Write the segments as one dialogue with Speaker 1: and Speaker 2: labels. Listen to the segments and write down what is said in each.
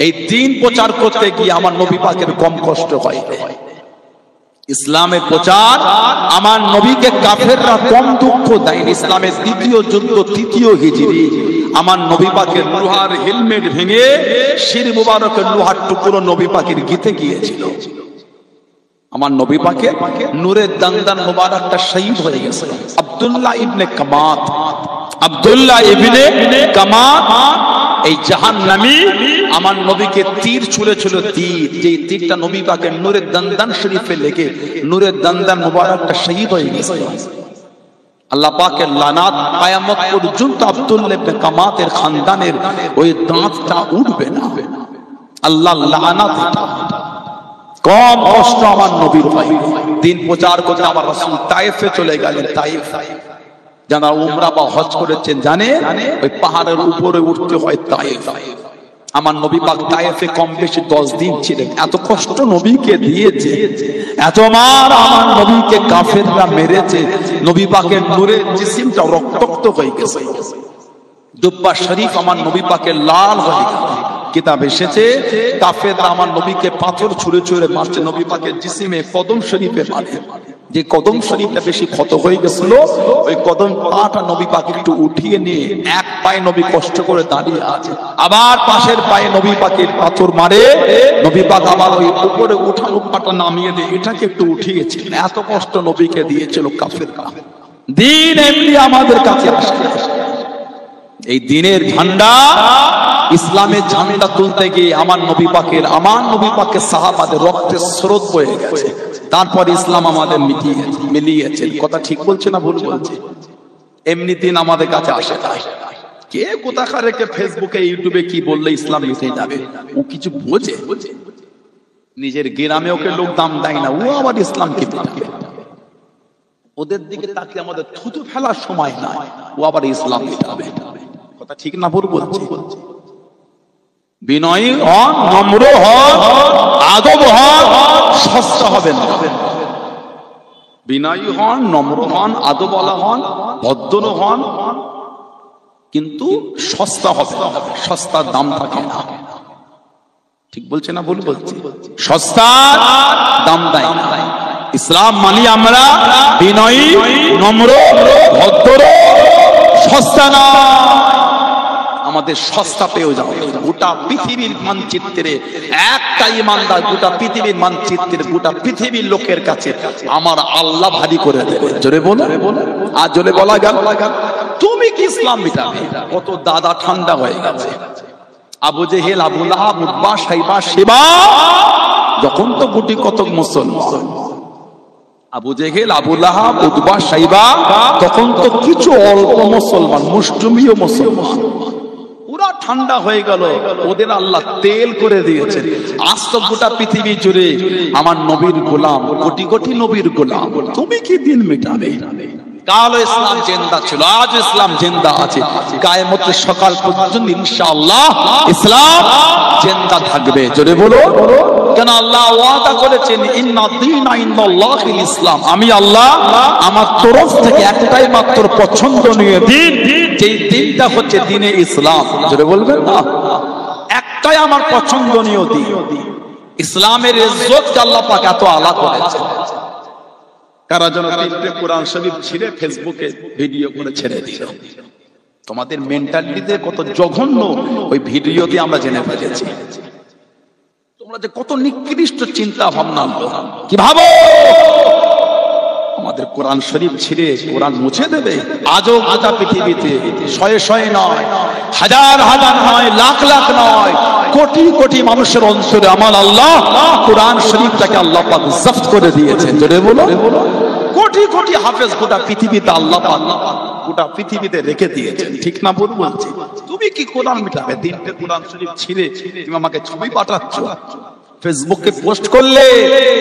Speaker 1: এই দিন প্রচার করতে গিয়ে আমার নবী পাকের কম কষ্ট হয়। ইসলামের প্রচার আমার নবীকে কাফেররা কম দুঃখ দেয়নি। ইসলামের দ্বিতীয় যুদ্ধ, তৃতীয় হিজরি, আমার নবী পাকের লোহার হেলমেট ভেঙে শির মুবারকের লোহার টুকরো নবী পাকের গিতে গিয়েছিল। আমার নবী পাকের নূরের দান্দান মুবারকটা শহীদ হয়ে গেছে। আব্দুল্লাহ ইবনে কামাত, আব্দুল্লাহ ইবনে কামাত এই জাহান্নামী আমার নবীকে তীর ছুঁড়েছিল। তীর, যে তীরটা নবী পাকের নূরের দান্দান শরীফে লেগে নূরের দান্দান মুবারকটা শহীদ হয়ে গেছে। আল্লাহ পাকের লানাত, কিয়ামত পর্যন্ত আব্দুল্লাহ ইবনে কামাতের খানদানের ওই দাঁতটা উঠবে না। আল্লাহর লানাত। কম কষ্ট আমার নবীর হয়। দিন প্রচার করতে আমার রাসূল তায়েফে চলে গেলেন। তায়েফ যারা উমরা বা হজ করেছেন জানে, ওই পাহাড়ের উপরে উঠতে হয় তায়েফ। আমার নবী পাক তায়েফে কম বেশি 10 দিন ছিলেন। এত কষ্ট নবীকে দিয়েছে, এত মার আমার নবীকে কাফেররা মেরেছে, নবী পাকের নূরের জিসিমটা রক্তাক্ত হয়ে গেছে। দুব্বা শরীফ আমার নবী পাকের লাল হয়ে গেছে। কিতাব এসেছে কাফেররা আমার নবীকে পাথর ছুঁড়ে ছুঁড়ে মারছে। নবী পাকের জিসিমে কদম শরীফে মারে। যে কদম শরীফটা বেশি ক্ষত হয়ে গেছিল, ওই কদম পাটা নবী পাক একটু উঠিয়ে নিয়ে এক পায়ে নবী কষ্ট করে দাঁড়িয়ে আছে, আবার পাশের পায়ে নবী পাকের পাথর মারে। নবী পাক আবার ওই উপরে উঠানো পাটা নামিয়ে দিয়ে এটাকে একটু উঠিয়েছে। এত কষ্ট নবীকে দিয়েছিল কাফেররা। দিন এমনি আমাদের কাছে আসে। এই দিনের ঝান্ডা, ইসলামের ঝান্ডা তুলতে গিয়ে আমার নবী পাকের সাহাবাদের রক্তের স্রোত বয়ে গেছে। তারপর ইসলাম আমাদের মিলিয়েছে। কথা ঠিক বলছে না ভুল বলছে? এমনি দিন আমাদের কাছে আসে না। কে কোথাকার রেখে ফেসবুকে ইউটিউবে কি বললে ইসলাম মিটে যাবে, ও কিছু বোঝে? নিজের গ্রামে ওকে লোক দাম দেয় না, ও আবার ইসলাম কি মিটাবে? ওদের দিকে তাকিয়ে আমাদের থুতু ফেলার সময় নাই, ও আবার ইসলাম মিটাবে। কথা ঠিক না ভুল বলছে? বিনয়ী হন, নম্র হন, আদব হন, সস্তা হবেন না। বিনয়ী হন, নম্র হন, আদবওয়ালা হন, ভদ্র হন, কিন্তু সস্তা হবে। সস্তার দাম থাকে না। ঠিক বলছে না ভুল বলছে? সস্তার দাম দেয় না। ইসলাম মানি আমরা বিনয়ী, নম্র, ভদ্র, সস্তা না। আমাদের সস্তা পেয়েও যাবে। গোটা পৃথিবীর মানচিত্রে একটা ইমানদার গোটা পৃথিবীর মানচিত্রে গোটা পৃথিবীর লোকের কাছে আমার আল্লাহ ভারী করে দেবে। জোরে বলো, আর জোরে বলা গেল। তুমি কি ইসলাম মিটাবে? কত দাদা ঠান্ডা হয়ে গেছে। আবু জেহেল, আবু লাহাব, উতবা, শাইবা, শিবা, যখন তো গুটি কত মুসলমান। আবু জেহেল, আবু লাহাব, উতবা, শাইবা, তখন তো কিছু অল্প মুসলমান, মুষ্টিমেয় মুসলমান। পুরা ঠান্ডা হয়ে গেল। ওদের আল্লাহ তেল করে দিয়েছে। আজ তো গোটা পৃথিবী জুড়ে আমার নবীর গোলাম, কোটি কোটি নবীর গোলাম। তুমি কি দিন মেটাবে? কালো ইসলাম জিন্দা ছিল, আজ ইসলাম জিন্দা আছে। কিয়ামতের সকাল পর্যন্ত ইনশাআল্লাহ ইসলাম জিন্দা থাকবে। জোরে বলো। কেন আল্লাহ ওয়াদা করেছেন, ইন্না দীনা ইনদাল্লাহিল ইসলাম। আমি আল্লাহ আমার তরফ থেকে একটাই মাত্র পছন্দনীয় দিন, যেই দিনটা হচ্ছে দিনে ইসলাম। জোরে বলবেন না? একটাই আমার পছন্দনীয় দিন। ইসলামের ইজ্জতকে আল্লাহ পাক এত আলা করেছেন। কারা যেন তিনটে কোরআন শরীফ ছিঁড়ে ফেসবুকে ভিডিও করে ছেড়ে দিল। তোমাদের মেন্টালিটিতে কত জঘন্য ওই ভিডিওতে আমরা জেনে ফেলেছি। তোমরা যে কত নিকৃষ্ট চিন্তা ভাবনা, কি ভাবো আমাদের কোরআন শরীফ ছিঁড়ে কোরআন মুছে দেবে? আজও গোটা পৃথিবীতে শয়ে শয়ে নয়, হাজার হাজার নয়, লাখ লাখ নয়, কোটি কোটি মানুষের অন্তরে আমার আল্লাহ কোরআন শরীফটাকে আল্লাহ পাক জব্দ করে দিয়েছেন। জোরে বলো। কোটি কোটি হাফেজ গোটা পৃথিবীতে আল্লাহ পাক গোটা পৃথিবীতে রেখে দিয়েছেন। ঠিক না ভুল বলছি? তুমি কি কোরআন মিটাবে? তিনটে কোরআন শরীফ ছিঁড়ে তুমি আমাকে ছবি পাঠাচ্ছ, ফেসবুকে পোস্ট করলে।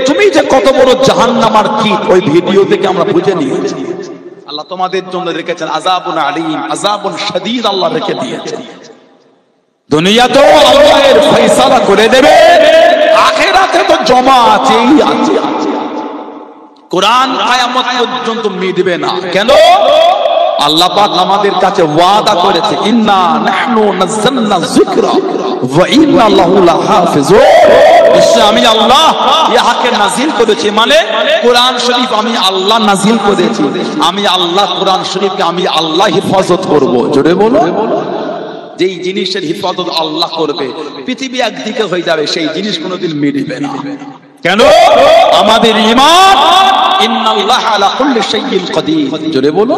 Speaker 1: তুমি যে কত বড় জাহান্নামার কীট, ওই ভিডিও থেকে আমরা বুঝে নিয়েছি। আল্লাহ তোমাদের জন্য রেখেছেন আযাবুন আলীম, আযাবুন শাদীদ আল্লাহ রেখে দিয়েছেন। দুনিয়াতেও আল্লাহর ফয়সালা করে দেবে, আখিরাতে তো জমা আছেই আছে। কোরআন কিয়ামত পর্যন্ত মিটবে না। কেন? আল্লাহ পাক আমাদের কাছে ওয়াদা করেছে, ইন্না নাহনু নাযালনা যিকরা ওয়া ইন্না লাহু লাহাফিজুন। নিশ্চয় আমি আল্লাহ ইহাকে নাজিল করেছি, মানে কোরআন শরীফ আমি আল্লাহ নাজিল করেছি। আমি আল্লাহ কোরআন শরীফকে আমি আল্লাহ হেফাজত করব। জোরে বলো। যেই জিনিসের হেফাজত আল্লাহ করবে, পৃথিবী একদিকে হয়ে যাবে, সেই জিনিস কোনোদিন মিটবে না। কেন? আমাদের ঈমান, ইন্নাল্লাহা আলা কুল্লি শাইইন কাদির। জোরে বলো।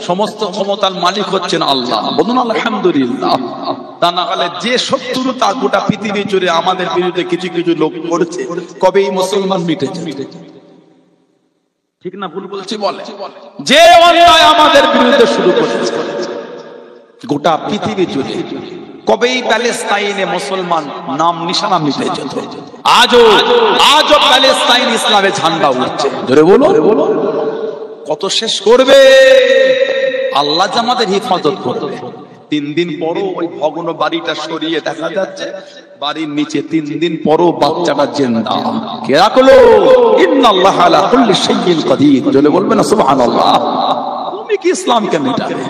Speaker 1: সমস্ত ক্ষমতার মালিক হচ্ছেন আল্লাহ। বলুন আলহামদুলিল্লাহ। তা না হলে যে শত্রুতা গোটা পৃথিবী জুড়ে আমাদের বিরুদ্ধে কিছু কিছু লোক করছে, কবে এই মুসলমান মিটেছে? ঠিক না ভুল বলছি? বলে যে অন্যায় আমাদের বিরুদ্ধে শুরু করেছে গোটা পৃথিবী জুড়ে, কবেই প্যালেস্তাইনে মুসলমান নাম নিশানা মিটে যেত। আজও প্যালেস্তাইন ইসলামের ঝান্ডা উঠছে। ধরে বলো। কত শেষ করবে আল্লাহ যে আমাদের হেফাজত করবে। 3 দিন পরও ওই ভগ্ন বাড়িটা সরিয়ে দেখা যাচ্ছে, বাড়ির নিচে 3 দিন পরও বাচ্চাটা জিন্দা। কে রাখলো? ইন্নাল্লাহা আলা কুল্লি শাইইন কাদির। জোরে বলবে না সুবহানাল্লাহ। তুমি কি ইসলামকে মেটাবে?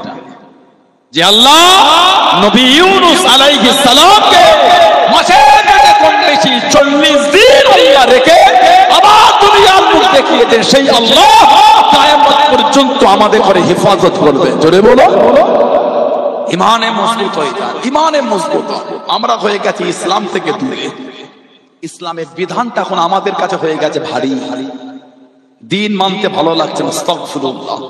Speaker 1: যে আল্লাহ নবী ইউনূস আলাইহিস সালামকে মাছের পেটে কম বেশি 40 দিন আল্লাহ রেখে আবার দুনিয়ার মুখ দেখিয়ে দেন, সেই আল্লাহ কিয়ামত পর্যন্ত আমাদের করে হেফাজত করবে। জোরে বলো। ঈমানে মজবুত হয়ে যায়, ঈমানে মজবুত। আমরা হয়ে গেছি ইসলাম থেকে দূরে। ইসলামের বিধানটা এখন আমাদের কাছে হয়ে গেছে ভারী। দিন মানতে ভালো লাগছে না, আস্তাগফিরুল্লাহ।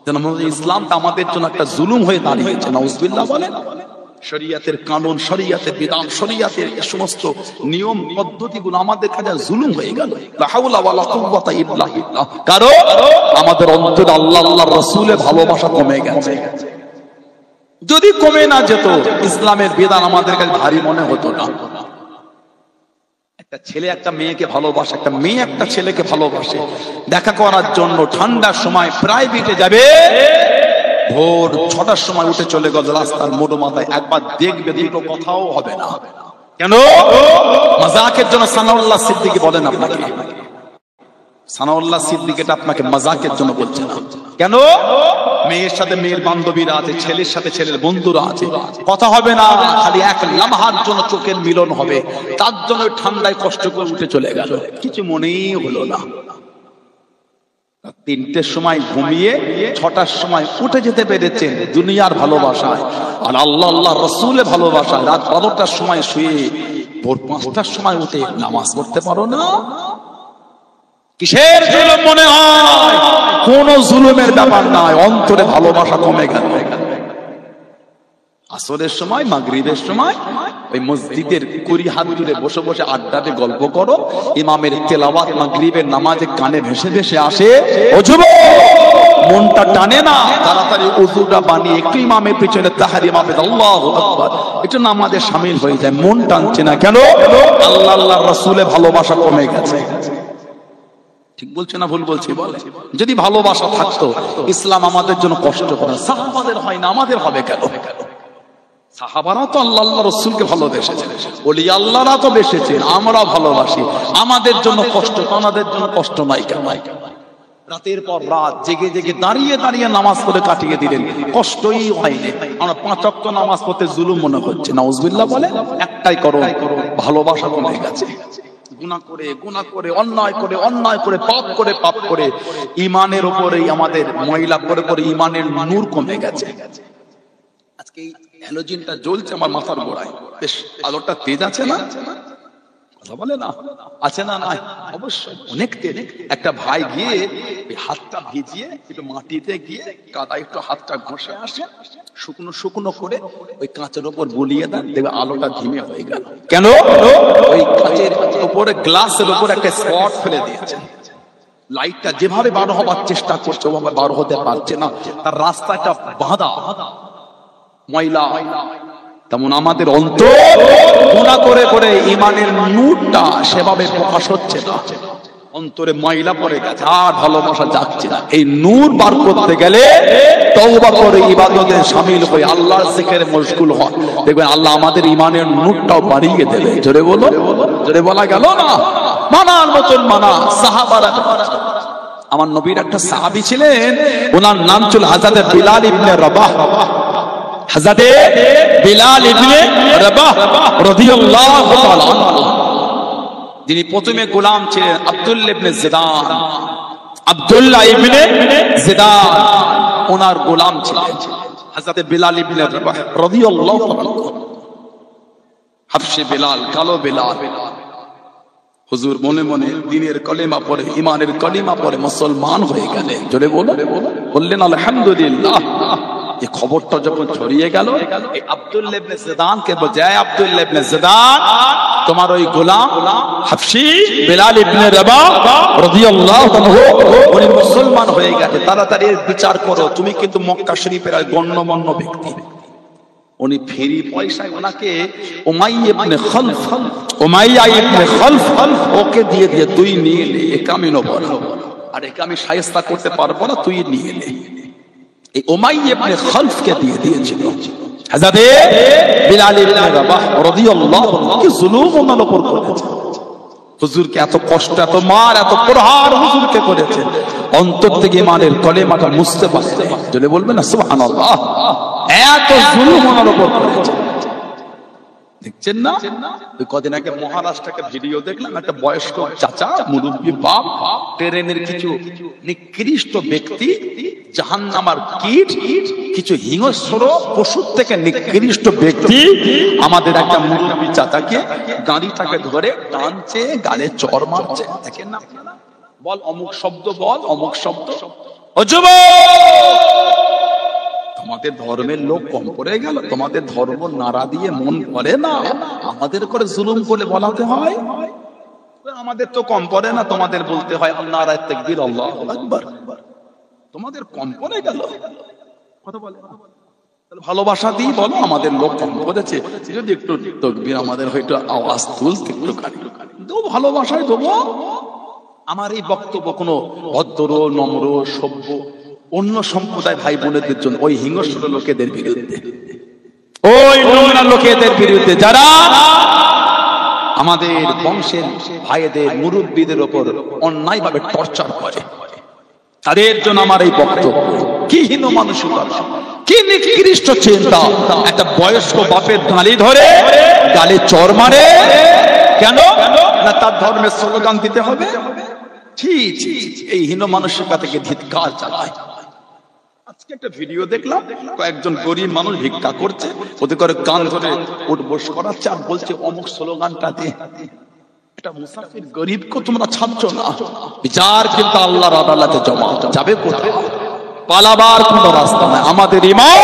Speaker 1: যেন ইসলামটা আমাদের জন্য একটা জুলুম হয়ে দাঁড়িয়েছে। নাউজুবিল্লাহ বলেন। শরীয়তের কানুন, শরীয়তের বিধান, শরীয়তের সমস্ত নিয়ম পদ্ধতিগুলো আমাদের কাছে জুলুম হয়ে গেল। লা হাওলা ওয়ালা কুওয়াতা ইল্লা বিল্লাহ। কারণ আমাদের অন্তরে আল্লাহ আল্লাহর রাসূলের ভালোবাসা কমে গেছে। যদি কমে না যেত, ইসলামের বিধান আমাদের কাছে ভারী মনে হতো না। একটা ছেলে একটা মেয়েকে ভালোবাসে, একটা মেয়ে একটা ছেলেকে ভালোবাসে, দেখা করার জন্য ঠান্ডার সময় প্রাইভেটে যাবে, ভোর 6টার সময় উঠে চলে গেল রাস্তার মোড় মাথায়, একবার দেখবে, দুটো কথাও হবে না। কেন? মাজাকের জন্য। সানাউল্লাহ সিদ্দিকী বলেন আপনাকে, সানাউল্লাহ সিদ্দিকী এটা আপনাকে মাজাকের জন্য বলছে না। কেন? মেয়ের সাথে মেয়ের বান্ধবীরা আছে, ছেলের সাথে ছেলের বন্ধুরা আছে, কথা হবে না, খালি এক লামহার জন্য চোখের মিলন হবে, তার জন্য ঠান্ডায় কষ্ট করে উঠে চলে গেল, কিছু মনেই হলো না। 3টের সময় ঘুমিয়ে 6টার সময় উঠে যেতে পেরেছেন দুনিয়ার ভালোবাসায়, আর আল্লাহ আল্লাহ রাসূলের ভালোবাসায় রাত 12টার সময় শুয়ে ভোর 5টার সময় উঠে নামাজ পড়তে পারো না? কিসের জুলুম মনে হয়? কোন জুলুমের ব্যাপার নয়, অন্তরে ভালোবাসা কমে গেল। আসরের সময়, মাগরিবের সময় ওই মসজিদের 20 হাত দূরে বসে বসে আড্ডাতে গল্প করো, ইমামের তেলাওয়াত মাগরিবের নামাজে কানে ভেসে ভেসে আসে, ও যুবক মনটা টানে না? তাড়াতাড়ি ওযুটা বানিয়ে একটু ইমামের পিছনে তাহরিমা পড়ে আল্লাহু আকবার, একটু নামাজে শামিল হয়ে যায়। মন টানছে না কেন? আল্লাহ আল্লাহর রাসূলের ভালোবাসা কমে গেছে। ঠিক বলছে না ভুল বলছি? বলে যদি ভালোবাসা থাকতো, ইসলাম আমাদের জন্য কষ্ট করে, সাহাবাদের হয় না, আমাদের হবে কেন? সাহাবারা তো আল্লাহ আল্লাহ রাসূলকে ভালোবেসেছেন, ওলি আল্লাহরা তো বেসেছেন, আমরা ভালোবাসি, আমাদের জন্য কষ্ট, আমাদের জন্য কষ্ট নাই কেন? রাতের পর রাত জেগে জেগে দাঁড়িয়ে দাঁড়িয়ে নামাজ পড়ে কাটিয়ে দিলেন, কষ্টই হয়নি। আমরা 5 ওয়াক্ত নামাজ পড়তে জুলুম মনে হচ্ছে। নাউজুবিল্লাহ বলে। একটাই করো, ভালোবাসা কমে গেছে। গুনাহ করে অন্যায় করে পাপ করে ঈমানের উপরেই আমাদের ময়লা করে ঈমানের নূর কমে গেছে। আজকে এই হ্যালোজিনটা জ্বলছে আমার মাথার গোড়ায়, বেশ আলোটা তেজ আছে না? কথা বলে না? আছে না? নাই? অবশ্যই অনেক তেজ। একটা ভাই গিয়ে হাতটা ভিজিয়ে একটু মাটিতে গিয়ে কাদায় একটু হাতটা ঘষে আসে, শুকনো করে ওই কাঁচের উপর বুলিয়ে দেন, দেখবে আলোটা ধিমে হয়ে গেল। কেন? ওই কাঁচের উপরে, গ্লাসের উপর একটা স্পট ফেলে দিয়েছেন। লাইটটা যেভাবে বার হবার চেষ্টা করছে ওভাবে বার হতে পারছে না, তার রাস্তাটা বাঁধা ময়লা। তেমন আমাদের অন্তর গুনাহ করে ঈমানের নূরটা সেভাবে প্রকাশ হচ্ছে না, অন্তরে ময়লা পড়ে গেছে, আর ভালোবাসা যাচ্ছে না। এই নূর বার করতে গেলে তওবা করে ইবাদতে শামিল হয়ে আল্লাহর জিকিরে মশগুল হন, দেখবেন আল্লাহ আমাদের ঈমানের নূরটাও বাড়িয়ে দেবে। জোরে বলো। জোরে বলা গেল না? মানার মতন মানা। সাহাবারা আমার নবীর একটা সাহাবী ছিলেন, ওনার নাম ছিল হযরত বিলাল ইবনে রাবাহ। হযরত বিলাল ইবনে রাবাহ রাদিয়াল্লাহু তাআলা আনহু, যিনি প্রথমে গোলাম ছিলেন আব্দুল্লাহ ইবনে জিদান। আব্দুল্লাহ ইবনে জিদান ওনার গোলাম ছিলেন হযরত বিলাল ইবনে রাবাহ রাদিয়াল্লাহু তাআলা। হাবশী বিলাল, কালো বিলাল, হুজুর মনে মনে দ্বীনের কলেমা পড়ে, ঈমানের কলেমা পড়ে মুসলমান হয়ে গেলেন। জোরে বললেন আলহামদুলিল্লাহ। এই খবরটা যখন ছড়িয়ে গেল, এই আব্দুল্লাহ ইবনে জিদানকে বলছে, আব্দুল্লাহ ইবনে জিদান, তোমার ওই গোলাম হাবশী বিলাল ইবনে রাবাহ রাদিয়াল্লাহু আনহু উনি মুসলমান হয়ে গেছে, তাড়াতাড়ি এর বিচার করো। তুমি কিন্তু মক্কা শরীফের গণ্যমান্য ব্যক্তি। উনি ফ্রি পয়সায় ওনাকে উমাইয়া ইবনে খালফ ওকে দিয়ে তুই নিয়ে নে, একে আমি নেব না, আর একে আমি শায়েস্তা করতে পারবো না, তুই নিয়ে নে। এই উমাইয়া ইবনে খালফকে দিয়ে দিয়েছিল হযরত বিলাল ইবনে রাবাহ রাদিয়াল্লাহু আনহু। কি জুলুম ওনার উপর করেছে হুজুরকে, এত কষ্ট, এত মার, এত প্রহার হুজুরকে করেছে। অন্তর থেকে ঈমানের কলেমাটা মুছতে পারছে। যদি বলবেন না সুবহানাল্লাহ, এত জুলুম ওনার উপর করেছে। দেখছেন না, ওই কদিন আগে মহারাষ্ট্রকে ভিডিও দেখলাম, একটা বয়স্ক চাচা, মুরব্বী বাপ, ট্রেনের কিছু নিকৃষ্ট ব্যক্তি, জাহান্নামার কীট, কিছু হিংস্র পশুর থেকে নিকৃষ্ট ব্যক্তি আমাদের একটা মুরব্বী চাচাকে গাড়িটাকে ধরে টানছে, গালে চড় মারছে। দেখেন না, বল অমুক শব্দ, বল অমুক শব্দ। ও যুবক, তোমাদের ধর্মের লোক কম পড়ে গেল? তোমাদের ধর্ম নাড়া দিয়ে মন পড়ে না? আমাদের করে জুলুম করে বলাতে হয়। আমাদের তো কম পড়ে না, তোমাদের বলতে হয় নারায়ে তাকবীর, আল্লাহু আকবার। তোমাদের কম পড়ে গেল? কথা বলে ভালোবাসা দিয়ে বলো আমাদের লোক কম পড়েছে, যদি একটু তাকবীর আমাদের হয়তো আওয়াজ তুলতে একটু দেবো, ভালোবাসায় দেবো। আমার এই বক্তব্য কোনো ভদ্র, নম্র, সভ্য অন্য সম্প্রদায় ভাই বোনেদের জন্য, ওই হিংস্র লোকেদের বিরুদ্ধে, ওই নোংরা লোকেদের বিরুদ্ধে যারা আমাদের বংশের ভাইদের, মুরব্বীদের উপর অন্যায়ভাবে টর্চার করে, তাদের জন্য আমার এই বক্তব্য। কি হীন মানসিকতা, কি নিকৃষ্ট চিন্তা! একটা বয়স্ক বাপের গালি ধরে, গালে চড় মারে, কেন না তার ধর্মের স্লোগান দিতে হবে? ঠিক এই হীন মানসিকতা থেকে ধিক্কার চালায়। আজকে একটা ভিডিও দেখলাম, কয়েকজন গরিব মানুষ ভিক্ষা করছে, ওদের করে গান ধরে উঠবোস করাচ্ছে আর বলছে অমুক স্লোগানটা দে। এটা মুসাফির গরিবকে তোমরা ছাড়ছো না, বিচার কিন্তু আল্লাহর আদালতে জমা যাবে। কোথায় পালাবার কোনো রাস্তা নাই। আমাদের ঈমান,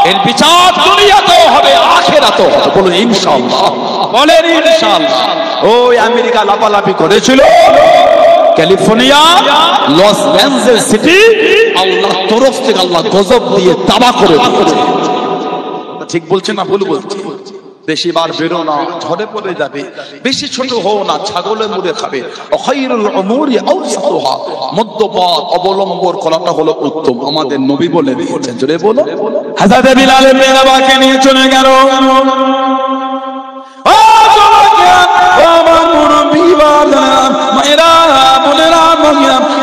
Speaker 1: এর বিচার দুনিয়াতেও হবে, আখিরাতেও হবে। বলুন ইনশাআল্লাহ, বলেন ইনশাআল্লাহ। ওই আমেরিকা লাফালাফি করেছিল, ক্যালিফোর্নিয়া, লস অ্যাঞ্জেলস সিটি, আল্লাহ তরফ থেকে আল্লাহ গজব দিয়ে তাবাহ করে দিয়েছে। ঠিক বলছে না ভুল বলছে? বেশি বার বেরো না, ঝড়ে পড়ে যাবে। বেশি ছোট হও না, ছাগলে মুড়ে খাবে। খায়রুল উমুরি আওসাতুহা, মধ্যপথ অবলম্বন করাটা হলো উত্তম। আমাদের নবী বলে দিয়েছেন। জোরে বলো। হযরত বিলাল ইবনে রাবাহকে নিয়ে চলে গেল।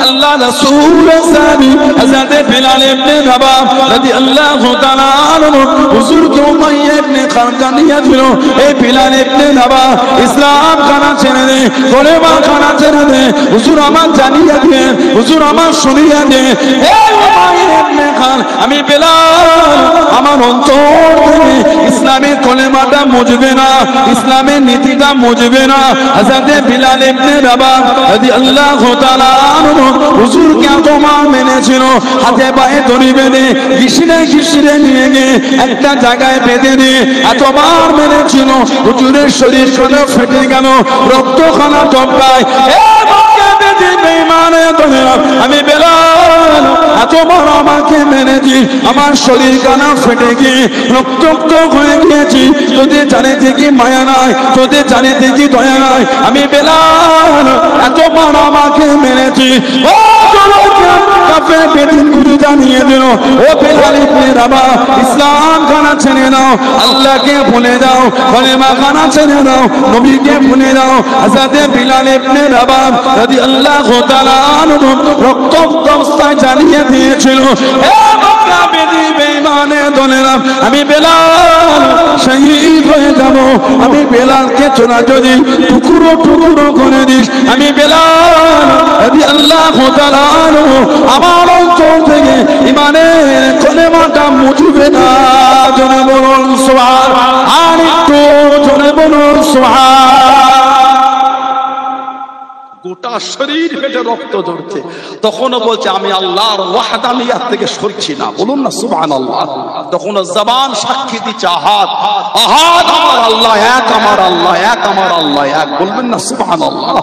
Speaker 1: আল্লাহ রাসূল সাহাবী হযরত বিলাল ইবনে রাবাহ রাদিয়াল্লাহু তাআলা আনহু হুজুরকে উমাইয়া ইবনে খালকা দিয়েছিল, এই বিলাল ইবনে রাবাহ ইসলাম খানা ছেড়ে দে, কলেমা খানা ছেড়ে দে, হুজুর আমার জানিয়ে দে, হুজুর আমার শুনিয়ে দে। এই উমাইয়া ইবনে খাল, আমি বিলাল, আমার অন্তর থেকে ইসলামের কলেমাটা মুজবে না, ইসলামের নীতিটা মুজবে না। হযরত বিলাল ইবনে রাবাহ রাদিয়াল্লাহু তাআলা আনহু হুজুরকে এতবার মেনেছিল, হাতে পায়ে দড়ি বেঁধে ঘিসড়ে নিয়ে গিয়ে একটা জায়গায় বেঁধে দিয়ে এতবার মেনেছিল, হুজুরের শরীর খানা ফেটে গেল, রক্তখানা টপকায়। আমি বিলাল, এতবার আমাকে মেনেছি, আমার শরীর কানা ফেটে গিয়ে রক্ত হয়ে গিয়েছি, তোদের জানিতে কি মায়া নাই, তোদের জানিতে কি দয়া নাই। আমি বিলাল, এতবার আমাকে মেনেছি। ও কাফের বেদিনগুলো জানিয়ে দিল, ও বেলাল ইবনে রাবাহ, ইসলাম খানা ছেড়ে দাও, আল্লাহকে ভুলে দাও, কলেমা খানা ছেড়ে দাও, নবীকে ভুলে দাও। হযরত বেলাল ইবনে রাবাহ রাদিয়াল্লাহু তাআলা আনহু রক্তাক্ত অবস্থায় জানিয়ে দিয়েছিল, হে মক্কা বেদি বেঈমানের দলেরা, আমি বেলাল শহীদ হয়ে যাব, আমি বেলালকে চোরা যদি টুকরো টুকরো করে দিস, আমি বেলাল রাদিয়াল্লাহু তাআলা আনহু আমার অন্তর থেকে ইমানের কলেমাটা মুছবে না। জোরে বলুন সুবহান, আর একটু জোরে বলুন সুবহান। গোটা শরীর ফেটে রক্ত ঝরছে, তখনও বলছে আমি আল্লাহর ওয়াহদানিয়াত থেকে সরছি না। বলুন না সুবহানাল্লাহ। তখন জবান সাক্ষী দিচ্ছে আহাদ, আহাদ আমার আল্লাহ এক, আমার আল্লাহ এক, আমার আল্লাহ এক। বলবেন না সুবহানাল্লাহ।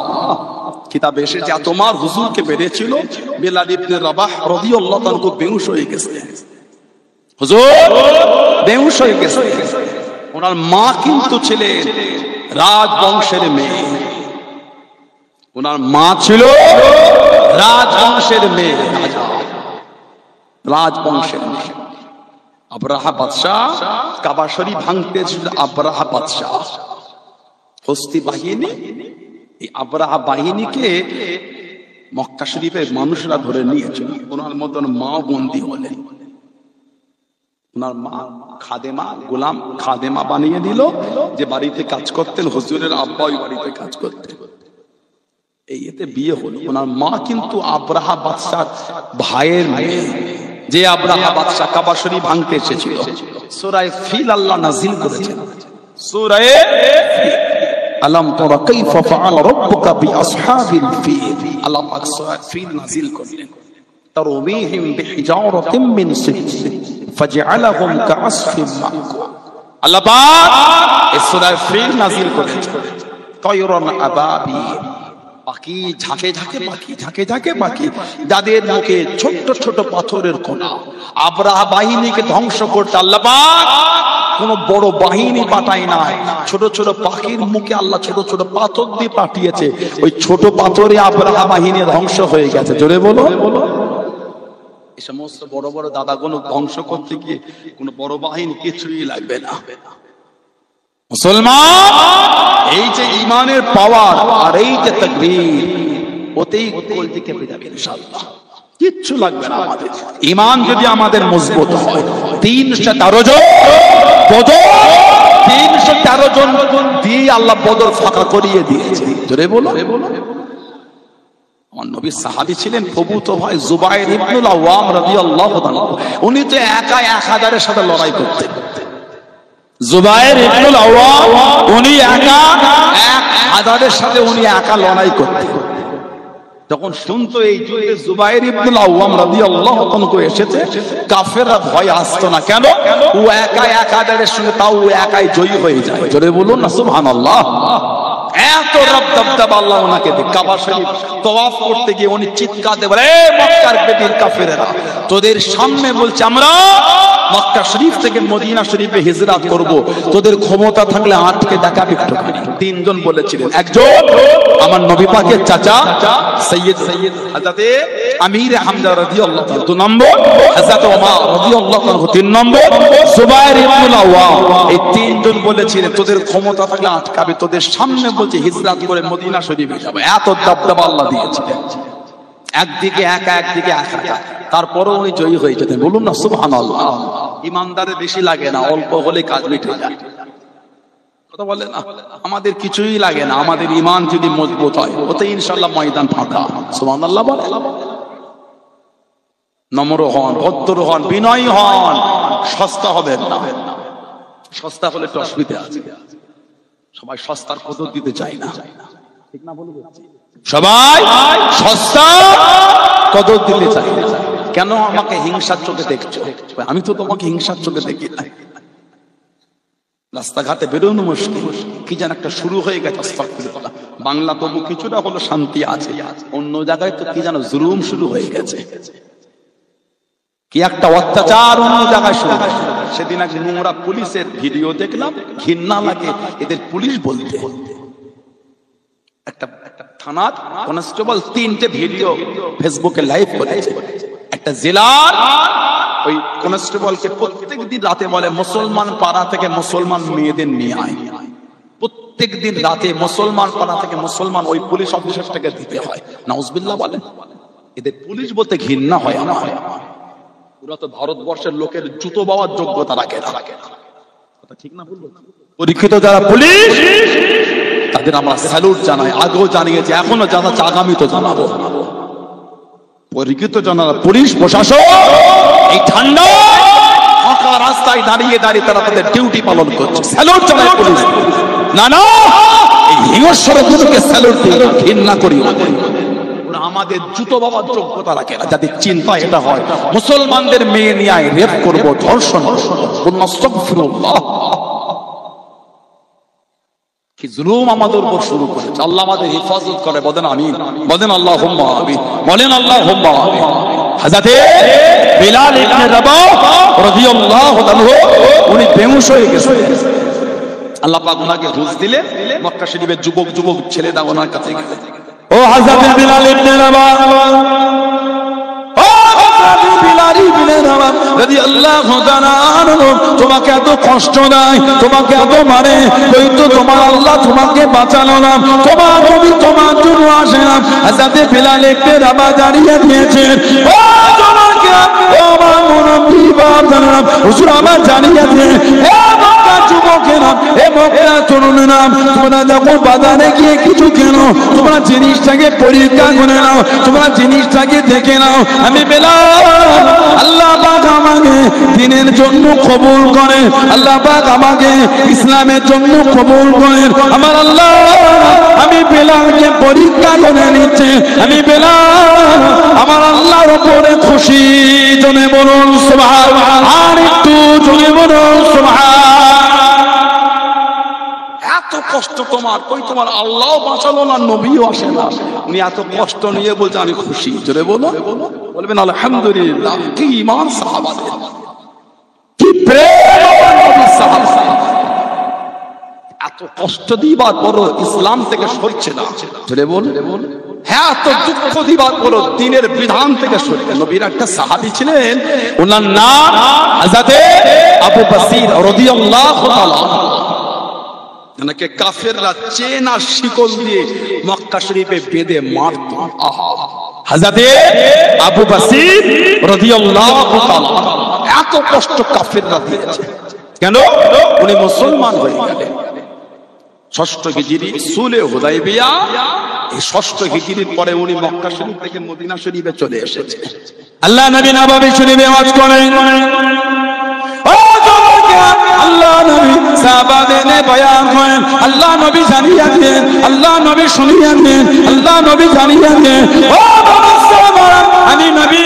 Speaker 1: কিতাবে এসেছে তোমার হুজুরকে বেড়েছিল বেলাল ইবনে রাবাহ রাদিয়াল্লাহু তাআলা বেহুশ হয়ে গেছে, হুজুর বেহুশ হয়ে গেছে। ওনার মা কিন্তু ছিলেন রাজবংশের মেয়ে, ওনার মা ছিল রাজবংশের মেয়ে, রাজবংশের মেয়ে। আবরাহা বাদশাহ কাবা শরীফ ভাঙতে ছিল, আবরাহা বাদশাহ হস্তি বাহিনী, এই আবরাহা বাহিনীকে মক্কা শরীফের মানুষরা ধরে নিয়েছিল। ওনার মতন মা বন্দী হলেন, ওনার মা খাদেমা, গোলাম খাদেমা বানিয়ে দিল, যে বাড়িতে কাজ করতেন, হুজুরের আব্বা ওই বাড়িতে কাজ করতেন। এই এতে বিয়ে হলো। ওনার মা কিন্তু আবরাহা বাদশার ভাইয়ের মেয়ে, যে আবরাহা বাদশা কাবা শরীফ ভাঙতে এসেছিল। সূরা ফিল আল্লাহ নাযিল করেছেন, সূরা আলাম তারা কাইফা ফাআল রাব্বুকা বিআসহাবিল ফিল। আল্লাহ পাক সূরা ফিল নাযিল করলেন, তারমিহিম বিহিজারাতিন মিন সিজজিল ফাজআলাহুম কাআসফিন মাকুল। আল্লাহ পাক এই সূরা ফিল নাযিল করেছেন, তায়রান আবাবিল, পাখি ঝাঁকে ঝাঁকে পাখি, ঝাঁকে ঝাঁকে পাখি, যাদের মুখে ছোট ছোট পাথরের কণা। আবরাহা বাহিনীকে ধ্বংস করতে আল্লাহ পাক কোন বড় বাহিনী পাঠায় নাই, ছোট ছোট পাখির মুখে আল্লাহ ছোট ছোট পাথর দিয়ে পাঠিয়েছে। ওই ছোট পাথরে আবরাহা বাহিনী ধ্বংস হয়ে গেছে। জোরে বলো। এই সমস্ত বড় বড় দাদাগুলো ধ্বংস করতে গিয়ে কোন বড় বাহিনী কিছুই লাগবে না। মুসলমান, এই যে ইমানের পাওয়ার আর এই যে তাকবীর, ওতেই কলজি কেঁপে যাবে ইনশাআল্লাহ। কিচ্ছু লাগবে না আমাদের। ইমান যদি আমাদের মজবুত হয়, 313 জন বদর, 313 জন দিয়ে আল্লাহ বদর ফাঁকা করিয়ে দিয়েছে। জোরে বলো। আমার নবী সাহাবী ছিলেন প্রভূত ভাই জুবাইর ইবনুল আওয়াম রাদিয়াল্লাহু তাআলা, উনি তো একা 1000-এর সাথে লড়াই করতেন। জুবাইর ইবনুল আওয়াম উনি একা 1000-এর সাথে উনি একা লড়াই করতেন। যখন শুনতো এই যুদ্ধে জুবাইর ইবনুল আওয়াম রাদিয়াল্লাহু তাআলা এসেছে, কাফেররা ভয় আসতো না। কেন? ও একা 1000-এর সঙ্গে, তাও ও একাই জয়ী হয়ে যায়। জোরে বলুন না সুবহানাল্লাহ। এত রব দবদবা আল্লাহ ওনাকে দেয়। কাবা শরীফ তওয়াফ করতে গিয়ে উনি চিৎকার দিয়ে বলে, এই মক্কার বেদির কাফেরেরা, তোদের সামনে বলছে আমরা মক্কা শরীফ থেকে মদিনা শরীফে হিজরত করব, তোদের ক্ষমতা থাকলে আটকে দেখাবি একটুখানি। 3 জন বলেছিলেন, একজন আমার নবী পাকের চাচা সৈয়দ হযরত আমির হামজা রাদিয়াল্লাহু তাআলা, 2 নম্বর হযরত ওমর রাদিয়াল্লাহু তাআলা, 3 নম্বর জুবাইর ইবনুল আওয়াম। এই 3 জন বলেছিলেন তোদের ক্ষমতা থাকলে আটকাবে, তোদের সামনে বলছে হিজরত করে মদিনা শরীফে যাব। এত দবদবা আল্লাহ দিয়েছিলেন, একদিকে একা একদিকে একা, তারপরও উনি জয়ী হয়ে যেতেন। বলুন না সুবহানাল্লাহ। ইমানদারে বেশি লাগে না, অল্প হলে কাজ মিটে যায়। কথা বলে না, আমাদের কিছুই লাগে না, আমাদের ইমান যদি মজবুত হয় ওতে ইনশাআল্লাহ ময়দান ফাঁকা। সুবহানাল্লাহ বলে। নম্র হন, ভদ্র হন, বিনয়ী হন, সস্তা হবেন না। সস্তা হলে তো অসুবিধা আছে। সবাই সস্তার কদর দিতে চায় না, ঠিক না বলবো? সবাই সস্তা কদর দিতে চায়। কেন আমাকে হিংসার চোখে দেখছো? আমি তো তোমাকে হিংসার চোখে দেখি না। রাস্তাঘাটে বেরোনো মুশকিল, কি যেন একটা শুরু হয়ে গেছে। আস্তাগফিরুল্লাহ। বাংলা তবু কিছুটা হলো শান্তি আছে, অন্য জায়গায় তো কি যেন জুলুম শুরু হয়ে গেছে, কি একটা অত্যাচার অন্য জায়গায় শুরু হয়েছে। সেদিন এক নোংরা পুলিশের ভিডিও দেখলাম, ঘৃণা লাগে এদের পুলিশ বলতে। একটা থানার কনস্টেবল 3টে ভিডিও ফেসবুকে লাইভ করেছে। একটা জেলার ওই কনস্টেবলকে প্রত্যেকদিন রাতে বলে মুসলমান পাড়া থেকে মুসলমান মেয়েদের নিয়ে আয়। প্রত্যেকদিন রাতে মুসলমান পাড়া থেকে মুসলমান ওই পুলিশ অফিসারটাকে দিতে হয়। নাউজুবিল্লাহ বলে। এদের পুলিশ বলতে ঘৃণা হয় আমার। পুরো তো ভারতবর্ষের লোকের জুতো বাওয়ার যোগ্যতা রাখে না। কথা ঠিক না বলবো? পরীক্ষিত যারা পুলিশ তাদের আমরা স্যালুট জানাই, আগেও জানিয়েছি, এখনো জানাচ্ছি, আগামী তো জানাবো। পরীক্ষিত জানারা পুলিশ প্রশাসন এই ঠান্ডা ফাঁকা রাস্তায় দাঁড়িয়ে দাঁড়িয়ে তারা তাদের ডিউটি পালন করছে। স্যালুট জানাই পুলিশ। না না, এই হিংস্রগুলোকে স্যালুট দিই, ঘৃণা করি। আমাদের জুতো বাবার যোগ্যতা রাখে না। যাদের চিন্তা এটা হয় মুসলমানদের মেয়ে নিয়ে রেপ করবো, ধর্ষণ করবো, কি জুলুম আমাদের উপর শুরু করেছে। আল্লাহ আমাদের হেফাজত করে। বলেন আমিন, বলেন আল্লাহুম্মা আমিন, বলেন আল্লাহুম্মা আমিন। হযরতে বিলাল ইবনে রাবাহ রাদিয়াল্লাহু আনহু উনি বেহুশ হয়ে গেছেন। আল্লাহ পাক ওনাকে হুঁশ দিলে মক্কা শরীফের যুবক যুবক ছেলেরা ওনার কাছে গেছে। ও হযরতে বিলাল ইবনে রাবাহ, ও হযরতে বিলাল ইবনে রাবাহ রাদিয়াল্লাহু তাআলা আনহু, তোমাকে এত কষ্ট দেয়, তোমাকে এত মারে, ওই তো তোমার আল্লাহ তোমাকে বাঁচালো না, তোমার নবী তোমার জন্য আসে না। হযরতে বিলাল ইবনে রাবাহ দাঁড়িয়ে দিয়েছেন, ও তোমাকে, ও আমার নবী বাঁচালো, হুজুর আমার জানিয়ে দেন, হে মক্কা যুবকেরা, হে মক্কা তরুণেরা, তোমরা যখন বাজারে গিয়ে কিছু কেনো, তোমরা জিনিসটাকে পরীক্ষা করে নাও, তোমরা জিনিসটাকে দেখে নাও। আমি বিলাল, আল্লাহ পাক আমাকে দ্বীনের জন্য কবুল করেন, আল্লাহ পাক আমাকে ইসলামের জন্য কবুল করেন। আমার আল্লাহ আমি বিলালকে পরীক্ষা করে নিচ্ছে, আমি বিলাল আমার আল্লাহর উপরে খুশি। জনে বলুন সুবহান, আর একটু জনে বলুন সুবহান। এত কষ্ট তোমার, কই তোমার আল্লাহ বাঁচালো না, নবীও আসে না, উনি এত কষ্ট নিয়ে বলছে আমি খুশি। জোরে বলো, বলবেন আলহামদুলিল্লাহ। কি ঈমান সাহাবাদের, কি প্রেম আমার নবীর সাহাবা। এত কষ্ট দিবার পরও ইসলাম থেকে সরছে না। জোরে বল। হ্যাঁ, এত দুঃখ দিবার পরও দ্বীনের বিধান থেকে সরছে। নবীর একটা সাহাবী ছিলেন, ওনার নাম হযরতে আবু বসির রাদিয়াল্লাহু তাআলা। ওনাকে কাফেররা চেন আর শিকল দিয়ে মক্কা শরীফে বেঁধে মারত। হযরতে আবু বসির রাদিয়াল্লাহু তাআলা এত কষ্ট কাফেররা দিয়েছে কেন? উনি মুসলমান হয়ে গেলেন ৬ষ্ঠ হিজরি সুলে হুদাইবিয়া। এই ৬ষ্ঠ হিজরির পরে উনি মক্কা শরীফ থেকে মদিনা শরীফে চলে এসেছে। আল্লাহ নবী নববী শরীফে ওয়াজ করেন, আল্লাহ নবী সাহাবাদের বয়ান করেন, আল্লাহ নবী জানিয়ে দেন, আল্লাহ নবী শুনিয়ে দেন, আল্লাহ নবী জানিয়ে দেন, ও আমি নবী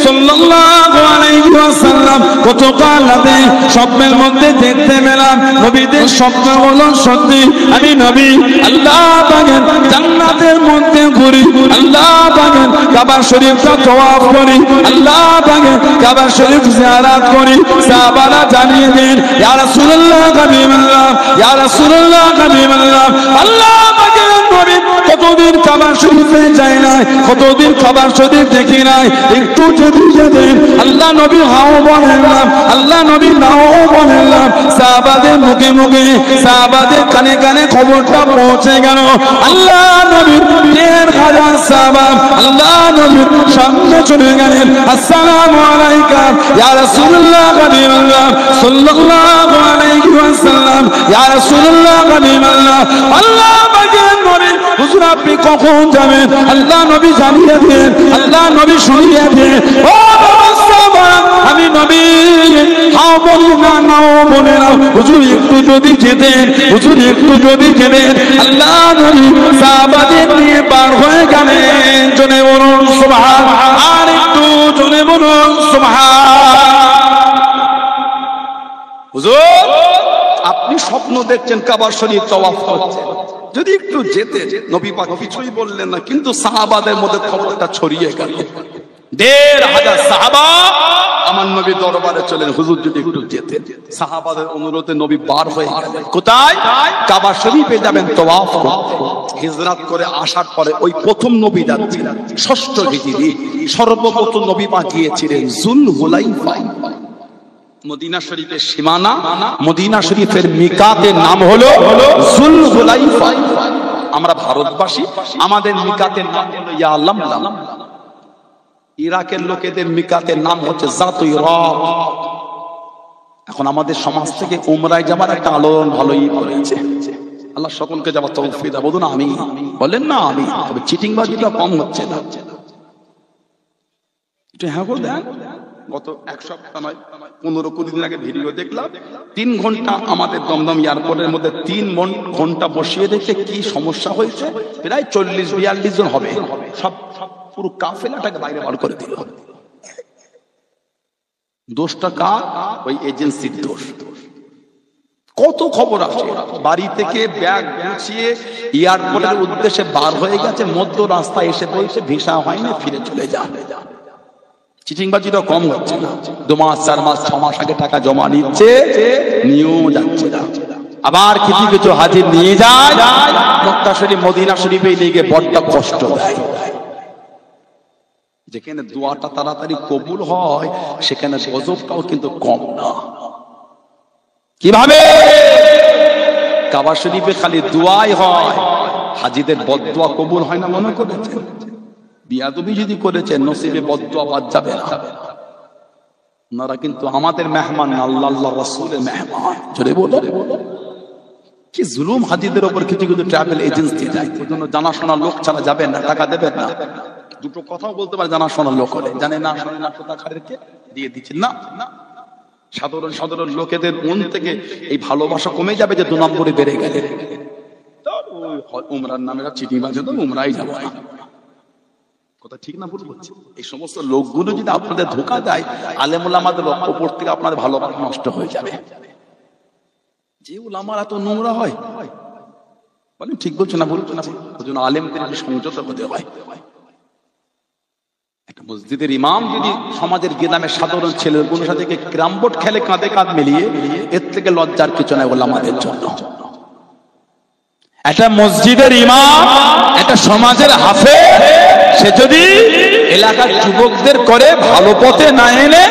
Speaker 1: সাল্লাল্লাহু আলাইহি ওয়াসাল্লাম গতকাল রাতে স্বপ্নের মধ্যে দেখতে পেলাম নবীদের স্বপ্ন হলো সত্যি। আমি নবী আল্লাহ পাকের জান্নাতের মধ্যে ঘুরি, আল্লাহ পাকের কাবা শরীফটা তওয়াফ করি, আল্লাহ পাকের কাবা শরীফ জিয়ারত করি। সাহাবারা জানিয়ে দেন, ইয়া রাসূলুল্লাহ হাবিবাল্লাহ, ইয়া রাসূলুল্লাহ হাবিবাল্লাহ, আল্লাহ পাকের নবী কতদিন কাবা শরীফে যায় নাই, কতদিন কাবা শরীফ দেখি নাই, একটু যদি যেতেন আল্লাহ নবী হাও বলেন না, আল্লাহ নবী নাও বলেন না। সাহাবাদের মুখে মুখে, সাহাবাদের কানে কানে খবরটা পৌঁছে গেল। আল্লাহ নবীর ১,৫০০ সাহাবা আল্লাহ নবীর সামনে চলে গেলেন, আসসালামু আলাইকা ইয়া রাসূলুল্লাহ হাবিবাল্লাহ সাল্লাল্লাহু আলাইহি ওয়াসাল্লাম, ইয়া রাসূলুল্লাহ হাবিবাল্লাহ, আল্লাহ পাকের নবী হুজুর আপনি কখন যাবেন? আল্লাহ নবী জানিয়ে দেন, আল্লাহ নবী শুনিয়ে দেন। ও আমি নবী হাও বলি না, নাও বলে না, হুজুর একটু যদি যেতেন, হুজুর একটু যদি যেতেন। আল্লাহ নবী সাহাবাদের নিয়ে পার হয়ে গেলেন। জনে বলুন সুবহান, আর একটু জনে বলুন সুবহান। হুজুর আপনি স্বপ্ন দেখছেন কাবা শরীফ তওয়াফ করছেন, যদি একটু যেতে। নবী পাক কিছুই বললেন না, কিন্তু সাহাবাদের মধ্যে খবরটা ছড়িয়ে গেল। 1,500 সাহাবা আমার নবী দরবারে চলেন, হুজুর যদি একটু যেতেন। সাহাবাদের অনুরোধে নবী বার হয়ে গেলেন কোথায়? কাবা শরীফে যাবেন তওয়াফ করতে। হিজরত করে আসার পরে ওই প্রথম নবী যাচ্ছিলেন 6ষ্ঠ হিজরি। সর্বপ্রথম নবী পাক গিয়েছিলেন যুলহুলাইফা। মদিনা শরীফের সীমানা, মদিনা শরীফের মিকাতের নাম হলো যুলহুলাইফা। আমরা ভারতবাসী, আমাদের মিকাতের নাম হলো ইয়া লামলাম। ইরাকের লোকেদের মিকাতের নাম হচ্ছে জাতুই রব। এখন আমাদের সমাজ থেকে উমরায় যাবার একটা আলোড়ন ভালোই করেছে। আল্লাহ সকলকে যাবার তৌফিক দাও। বলুন আমি, বলেন না আমি। তবে চিটিংবাজিটা কম হচ্ছে না। হ্যাঁ গো দেন, গত এক সপ্তাহ নয় 15-20 দিন আগে ভিডিও দেখলাম। 3 ঘন্টা আমাদের দমদম এয়ারপোর্টের মধ্যে 3 ঘন্টা বসিয়ে রেখে কি সমস্যা হয়েছে, প্রায় 40-42 জন হবে, সব পুরো কাফেলাটাকে বাইরে বার করে দিল। দোষটা কার? ওই এজেন্সির দোষ। কত খবর আছে, বাড়ি থেকে ব্যাগ গুছিয়ে এয়ারপোর্টের উদ্দেশ্যে বার হয়ে গেছে, মধ্য রাস্তায় এসে বলছে ভিসা হয়নি, ফিরে চলে যা। চিটিংবাজিটা কম হচ্ছে না। 2 মাস 4 মাস 6 মাস আগে টাকা জমা নিচ্ছে, নিয়েও যাচ্ছে না। আবার কিছু কিছু হাজির নিয়ে যায় মক্কা শরীফ মদিনা শরীফে নিয়ে গিয়ে বড্ড কষ্ট দেয়। যেখানে দোয়াটা তাড়াতাড়ি কবুল হয় সেখানে গজবটাও কিন্তু কম না। কিভাবে? কাবা শরীফে খালি দোয়াই হয়, হাজিদের বদদোয়া কবুল হয় না মনে করেছেন? বিয়াদবি যদি করেছেন নসিবে বদদোয়া বাদ যাবে না। ওনারা কিন্তু আমাদের মেহমান, আল্লাহ আল্লাহ রাসূলের মেহমান। জোরে বলো। কি জুলুম হাজিদের উপর কিছু কিছু ট্রাভেল এজেন্সি যায়। ওজন্য জানাশোনা লোক ছাড়া যাবেন না, টাকা দেবেন না। দুটো কথাও বলতে পারে জানাশোনা লোক হলে, জানে না শোনে না টাকাদেরকে দিয়ে দিচ্ছেন না। সাধারণ সাধারণ লোকেদের মন থেকে এই ভালোবাসা কমে যাবে যে 2 নম্বরে বেড়ে গেলে উমরার নামে চিটিংবাজ তো উমরাই যাবো না। কথা ঠিক না ভুল বলছি? এই সমস্ত লোকগুলো যদি আপনাদের ধোঁকা দেয়, আলেম ওলামাদের উপর থেকে আপনাদের ভালোবাসা নষ্ট হয়ে যাবে। যে ওলামারা এত নোংরা হয়, বলেন ঠিক বলছো না বলছো না? ওই জন্য আলেমদের সংযত হতে হয়। একটা মসজিদের ইমাম যদি সমাজের গ্রামের সাধারণ ছেলেগুলোর সাথে ক্যারাম বোর্ড খেলে কাঁধে কাঁধ মিলিয়ে, এর থেকে লজ্জার কিছু নাই ওলামাদের জন্য। একটা মসজিদের ইমাম, একটা সমাজের হাফেজ, সে যদি এলাকার যুবকদের করে ভালো পথে না এনে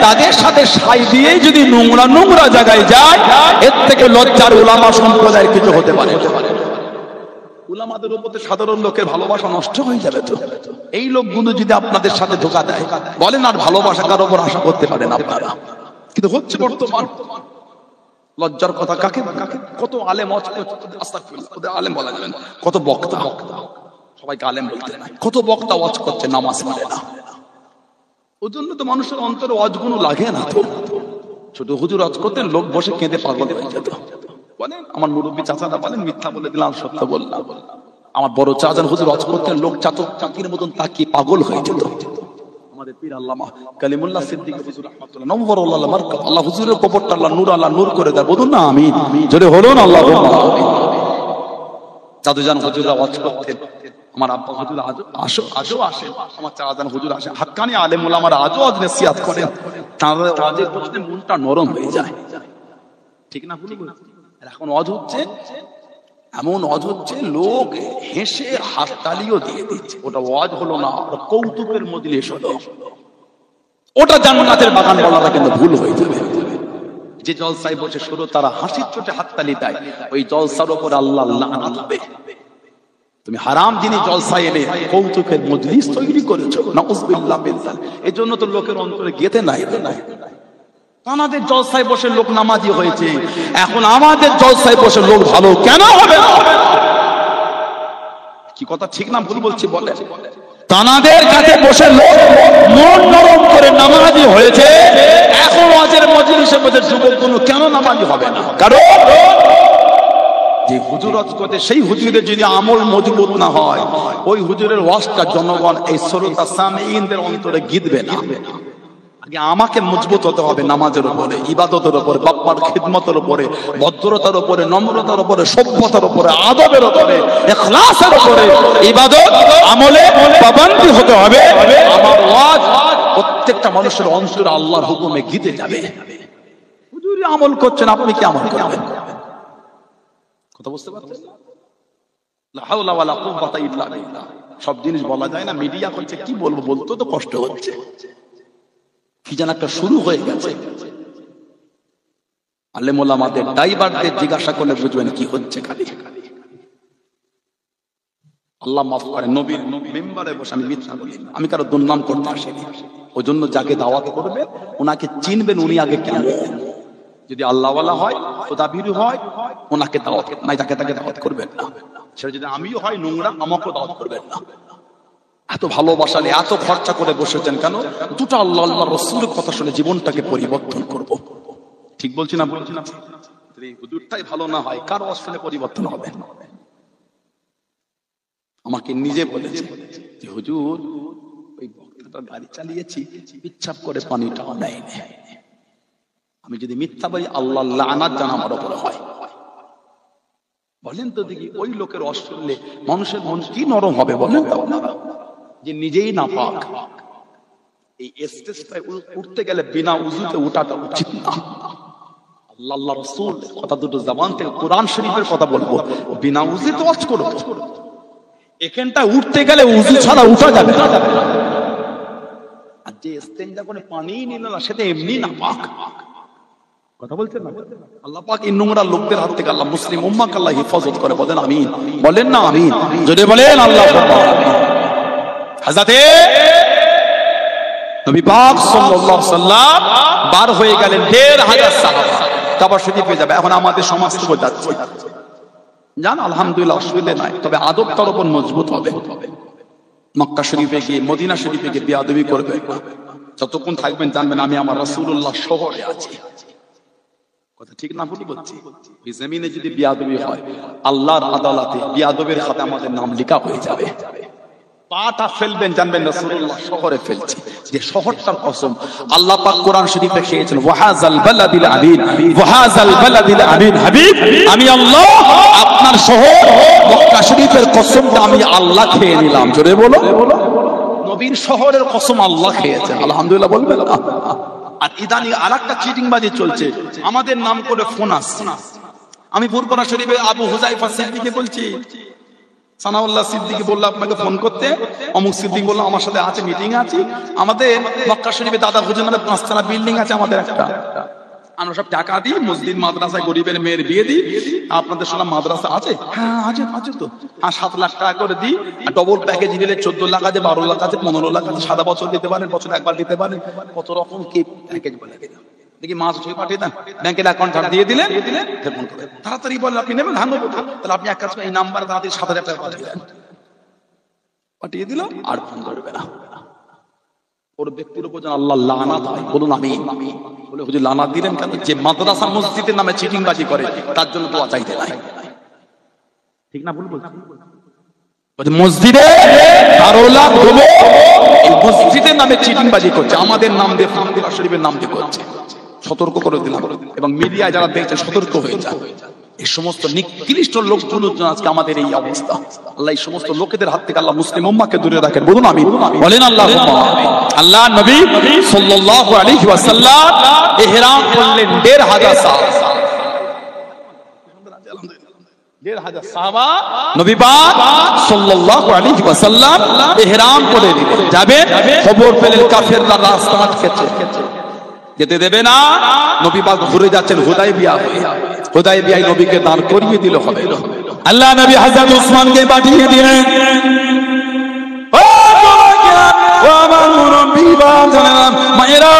Speaker 1: তাদের সাথে সাই দিয়ে যদি নোংরা নোংরা জায়গায় যায়, এর থেকে লজ্জার উলামা সম্প্রদায়ের কিছু হতে পারে। উলামাদের উপরে সাধারণ লোকের ভালোবাসা নষ্ট হয়ে যাবে। তো এই লোকগুলো যদি আপনাদের সাথে ধোঁকা দেয়, বলেন আর ভালোবাসা কারোর উপর আশা করতে পারেন আপনারা। কিন্তু হচ্ছে বর্তমান লজ্জার কথা। কাকে কাকে কত আলেম আস্তাগফিরুল্লাহ, ওদের আলেম বলা যাবে না, কত বক্তা, সবাইকে আলেম বলতে নাই, কত বক্তা ওয়াজ করছে, নামাজ পড়ে না। ওই জন্য তো মানুষের অন্তরে ওয়াজগুলো লাগে না। তো ছোট হুজুর ওয়াজ করতেন, লোক বসে কেঁদে পাগল হয়ে যেত। বলেন আমার মুরব্বী চাচারা বলেন, মিথ্যা বলে দিলাম সত্য বললাম। আমার বড় চাচার হুজুর ওয়াজ করতেন, লোক চাকির মতন তাকিয়ে পাগল হয়ে যেত। আমাদের পীর আল্লামা কালিমুল্লাহ সিদ্দিক হুজুর রাহমাতুল্লাহ নওয়ারুল্লাহ মারকাত, আল্লাহ হুজুরের কবরটা আল্লাহ নূর করে দেয়। বলুন না আমিন। জোরে বলুন আল্লাহুম্মা আমিন। চাদুজান হুজুররা ওয়াজ করতেন, আমার আব্বা হুজুর আজও আসে, আমার চাচাজান হুজুর আসে, হাক্কানি আলেম ওলামারা আজও আজ নসিহত করেন। তাদের ওয়াজের প্রশ্নে মনটা নরম হয়ে যায়। ঠিক না ভুল বলছি? এখন ওয়াজ হচ্ছে, এমন ওয়াজ হচ্ছে লোক হেসে হাততালিও দিয়ে দিচ্ছে। ওটা ওয়াজ হলো না, ওটা কৌতুকের মজলিস হলো। ওটা জান্নাতের বাগান বলাটা কিন্তু ভুল হয়ে যাবে। যে জলসায় বসে শুরু তারা হাসির চোটে হাততালি দেয়, ওই জলসার উপর আল্লাহ লানত হবে। তুমি হারাম জিনিস জলসায় এনে কৌতুকের মজলিস তৈরি করেছো, নাউযুবিল্লাহ মিন যালিক। এজন্য তো লোকের অন্তরে গেতে নাই। আমাদের জলসায় বসে লোক নামাজি হয়েছে, এখন আমাদের জলসায় বসে লোক ভালো কেন হবে না? কি কথা ঠিক না ভুল বলছি বলে? তানাদের কাছে বসে লোক মন নরম করে নামাজি হয়েছে, এখন ওয়াজের মজলিসে বসে যুবকগুলো কেন নামাজি হবে না? কারণ যে হুজুর ওয়াজ করতে, সেই হুজুরের যদি আমল মজবুত না হয়, ওই হুজুরের ওয়াজটা জনগণ এই শ্রোতা সামিঈনদের অন্তরে গিদবে না। আমাকে মজবুত হতে হবে নামাজের উপরে, ইবাদতের উপরে, বাপ্পার খিদমতের উপরে, ভদ্রতার উপরে, নম্রতার উপরে, সভ্যতার উপরে, আদবের উপরে, ইখলাসের উপরে, ইবাদত আমলে পাবন্দি হতে হবে। আমার ওয়াজ প্রত্যেকটা মানুষের অন্তরে আল্লাহর হুকুমে গিতে যাবে। হুজুরি আমল করছেন, আপনি কি আমল করবেন? কথা বুঝতে পারছেন? লা হাওলা ওয়ালা কুওয়াতা ইল্লা বিল্লাহ। সব জিনিস বলা যায় না, মিডিয়া করছে, কি বলবো, বলতে তো কষ্ট হচ্ছে। কি যেন একটা শুরু হয়ে গেছে। আলেম ওলামাদের ড্রাইভারদের জিজ্ঞাসা করলে বুঝবেন কি হচ্ছে। খালি আল্লাহ মাফ করে, নবীর মেম্বারে বসে আমি মিথ্যা বলি, আমি কারো দুর্নাম করতে আসিনি। ওই জন্য যাকে দাওয়াত করবেন ওনাকে চিনবেন, উনি আগে কেন। যদি আল্লাহওয়ালা হয়, খোদাভীরু হয়, ওনাকে দাওয়াত নাই, তাকে দাওয়াত করবেন না। সেটা যদি আমিও হয় নোংরা, আমাকেও দাওয়াত করবেন না। এত ভালোবাসা নিয়ে এত খরচা করে বসেছেন কেন? দুটো আল্লাহ আল্লাহ রসুলের কথা শুনে জীবনটাকে পরিবর্তন করব। ঠিক বলছি না? বলছি না? হুজুরটাই ভালো না হয়, কার ওয়াজ শুনে পরিবর্তন হবে? আমাকে নিজে বলেছে যে হুজুর ওই বক্তাটা গাড়ি চালিয়েছি, ইচ্ছা করে পানিটাও নেয়নি। আমি যদি মিথ্যা বলি আল্লাহ লানাত যেন আমার উপরে হয়। বলেন তো দেখি, ওই লোকের ওয়াজ শুনলে মানুষের মন কি নরম হবে বলেন তো আপনারা? যে নিজেই না পাক, এই স্টেজটায় উঠতে গেলে বিনা উযুতে ওঠাটা উচিত না। আল্লাহ আল্লাহ রাসূল কথা দুটো জবান থেকে কোরআন শরীফের কথা বলবো, বিনা উযুতে ওয়াজ করব। এখানটা উঠতে গেলে উযু ছাড়া উঠা যাবে না। আর যে ইস্তেঞ্জা করে পানি নিল না, সেটা এমনি না পাক। কথা বলছেন না? আল্লাহ পাক এই নোংরা লোকদের হাত থেকে আল্লাহ মুসলিম উম্মাহকে আল্লাহ হেফাজত করে। বলেন আমিন। বলেন না আমিন? যদি বলেন আল্লাহ আমিন। হযরতে নবী পাক সাল্লাল্লাহু আলাইহি ওয়াসাল্লাম বার হয়ে গেলেন ১৫০০ সাহাবা, কাবা শরীফে যাবে। এখন আমাদের সমাজ থেকে যাচ্ছে, জান আলহামদুলিল্লাহ, অসুবিধা নাই, তবে আদবটার উপর মজবুত হবে। মক্কা শরীফে গিয়ে, মদিনা শরীফে গিয়ে বেয়াদবি করবে। যতক্ষণ থাকবেন জানবেন আমি আমার রাসূলুল্লাহ শহরে আছি। কথা ঠিক না ভুল বলছি? এই জমিনে যদি বেয়াদবি হয়, আল্লাহর আদালতে বেয়াদবের খাতায় আমাদের নাম লেখা হয়ে যাবে। পাটা ফেলবেন জানবেন রাসূলুল্লাহ শহরে ফেলছি। যে শহরটার কসম আল্লাহ পাক কোরআন শরীফে খেয়েছেন, ওয়াহাযাল বালাদিল আমিন, ওয়াহাযাল বালাদিল আমিন। হাবিব আমি আল্লাহ আপনার শহর মক্কা শরীফের কসমটা আমি আল্লাহ খেয়ে নিলাম। জোরে বলো। নবীর শহরের কসম আল্লাহ খেয়েছেন, আলহামদুলিল্লাহ বলবেন না? আর ইদানি আরেকটা চিটিংবাজি চলছে, আমাদের নাম করে ফোন আসছে। আমি ফুরফুরা শরীফে আবু হুযায়ফা সিদ্দিককে বলছি, সানাউল্লাহ সিদ্দিকী বলল আপনাকে ফোন করতে, অমুক সিদ্দিক বলল আমার সাথে আছে, মিটিং আছে। আমাদের মক্কা শরীফে দাদা হুজুর নামে ৫তলা বিল্ডিং আছে আমাদের একটা। আমরা সব টাকা দিই, মসজিদ মাদ্রাসায় গরিবের মেয়ের বিয়ে দিই। আপনাদের শুনলাম মাদ্রাসা আছে? হ্যাঁ আছে, আছে তো। আর ৭ লাখ টাকা করে দিই। আর ডবল প্যাকেজ নিলে ১৪ লাখ আছে, ১২ লাখ আছে, ১৫ লাখ আছে। সারা বছর দিতে পারেন, বছর একবার দিতে পারেন। কত রকম কি প্যাকেজ বলে দেখি, মাস ছুঁয়ে পাঠিয়ে দেন, ব্যাংকের অ্যাকাউন্ট দিয়ে দিলে তাড়াতাড়ি বলেন আপনি নেবেন। হ্যাঁ নেবেন, তাহলে আপনি এক কাজ করেন, এই নাম্বার তাড়াতাড়ি ৭,০০০ টাকা পাঠিয়ে দেন। পাঠিয়ে দিল, আর ফোন করবে না। ওর ব্যক্তির উপর যেন আল্লাহ লানাত হয়। বলুন আমিন। বলে হুজুর লানাত দিলেন কেন? যে মাদ্রাসা মসজিদের নামে চিটিংবাজি করে, তার জন্য দোয়া চাইতে নাই। ঠিক না ভুল বলছি? মসজিদে দারুল্লাহ গুলো এই মসজিদের নামে চিটিংবাজি করছে, আমাদের নাম দিয়ে, ফাতিহা শরীফের নাম দিয়ে করছে। সতর্ক করে দিলাম, এবং মিডিয়ায় যারা দেখছে সতর্ক হয়ে যায়। এই সমস্ত নিকৃষ্ট লোকগুলোর জন্য আজকে আমাদের এই অবস্থা। আল্লাহ এই সমস্ত লোকেদের হাত থেকে আল্লাহ মুসলিম উম্মাহকে দূরে রাখেন। বলুন আমিন। বলেন আল্লাহুম্মা। আল্লাহ নবী সাল্লাল্লাহু আলাইহি ওয়াসাল্লাম ইহরাম করলেন ১৫০০ সাহাবা। ১৫০০ সাহাবা নবী পাক সাল্লাল্লাহু আলাইহি ওয়াসাল্লাম ইহরাম করে নিলেন। যাবে, খবর পেলেন কাফেররা রাস্তা আটকেছে, যেতে দেবে না। নবী পাক ঘুরে যাচ্ছেন হুদায়বিয়া হয়ে। হুদায়বিয়ায় নবীকে দাঁড় করিয়ে দিল হবে। আল্লাহ নবী হযরত উসমানকে পাঠিয়ে দিলেন। ও আমার মুরব্বি বাজান মায়েরা,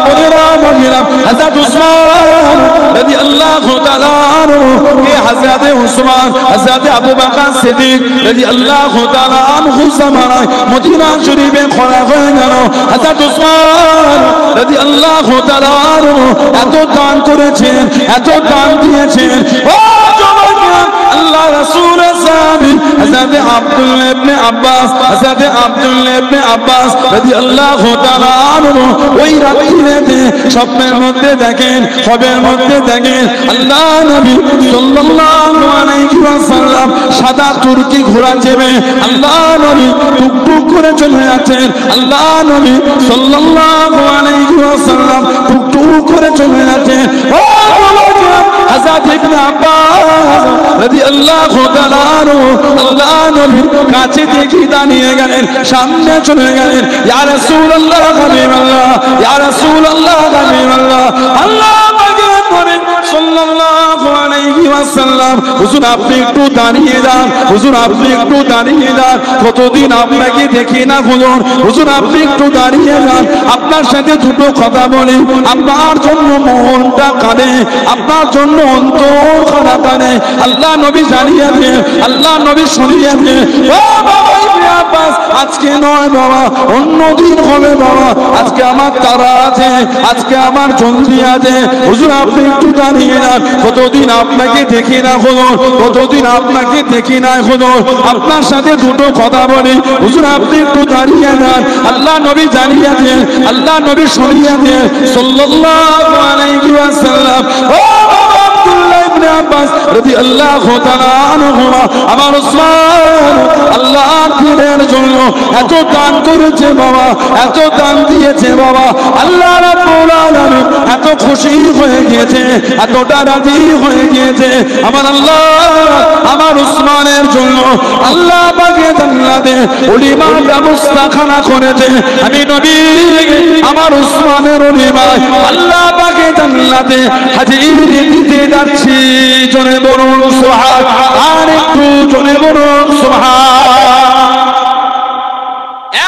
Speaker 1: বোনেরা, মুমিনা, হযরত উসমান রাদিয়াল্লাহু তাআলা আনহু, এই হযরত উসমান, হযরত আবু বকর সিদ্দিক রাদিয়াল্লাহু তাআলা আনহু জামানায় মদিনা শরীফে খোলা হয়ে গেল। হযরত উসমান রাদিয়াল্লাহু তাআলা আনহু এত দান করেছেন, এত দান দিয়েছেন। ও জমানা আল্লাহ রাসূলের সাহাবী হযরত আব্দুল্লাহ ইবনে আব্বাস, হযরত আব্দুল্লাহ ইবনে আব্বাস রাদিয়াল্লাহু তাআলা আনহু ওই রাত্রিতে স্বপ্নের মধ্যে দেখেন, খবের মধ্যে দেখেন আল্লাহ নবী সাল্লাল্লাহু আলাইহি ওয়াসাল্লাম সাদা তুর্কি ঘোড়া চেপে আল্লাহ নবী টুকটুক করে চলে যাচ্ছেন। আল্লাহ নবী সাল্লাল্লাহু আলাইহি ওয়াসাল্লাম টুকটুক করে চলে যাচ্ছেন। ও হযরত ইবনে আব্বাস রাদিয়াল্লাহু তাআলা আনহু আল্লাহ নবীর কাছে থেকে দাঁড়িয়ে গেলেন, সামনে চলে গেলেন। ইয়া রাসূলুল্লাহ হাবিবাল্লাহ, ইয়া রাসূলুল্লাহ হাবিবাল্লাহ, আল্লাহ পাকের নবী সাল্লাল্লাহু আলাইহি ওয়াসাল্লাম, হুজুর আপনি একটু দাঁড়িয়ে যান, হুজুর আপনি একটু দাঁড়িয়ে যান, কতদিন আপনাকে দেখি না হুজুর, হুজুর আপনি একটু দাঁড়িয়ে যান, আপনার সাথে দুটো কথা বলি। আপনার জন্য মনটা কাঁদে, আপনার জন্য অন্তর কাঁদে। আল্লাহ নবী জানিয়ে দেন, আল্লাহ নবী শুনিয়ে দেন। ও বাবা ইবনে আব্বাস, আজকে নয় বাবা, অন্য দিন হবে বাবা, আজকে আমার তারা আছে, আজকে আমার জলদি আছে। হুজুর আপনি একটু দাঁড়িয়ে যান, কতদিন আপনাকে দেখি না হুজুর, কতদিন আপনাকে দেখি না হুজুর, আপনার সাথে দুটো কথা বলি। হুজুর আপনি একটু দাঁড়িয়ে যান, আল্লাহ নবী জানিয়ে দেন, আল্লাহ নবী শুনিয়ে দেন সাল্লাল্লাহু আলাইহি ওয়াসাল্লাম। ও আব্দুল্লাহ ইবনে আব্বাস রাদিয়াল্লাহু তাআলা আনহুমা, আমার উসমান আল্লাহর দ্বীনের জন্য এত দান করেছে বাবা, এত দান দিয়েছে বাবা, আল্লাহ রাব্বুল আলামিন এত খুশি হয়ে গিয়েছে, এতটা রাজি হয়ে গিয়েছে। আমার আল্লাহ আমার উসমানের জন্য আল্লাহ পাকে জান্নাতে ওলিমার ব্যবস্থাখানা করেছে। আমি নবী আমার উসমানের ওলিমায় আল্লাহ পাকে জান্নাতে হাজির দিতে যাচ্ছি। জোরে বলুন সুবহান, আর একটু জোরে বলুন সুবহান।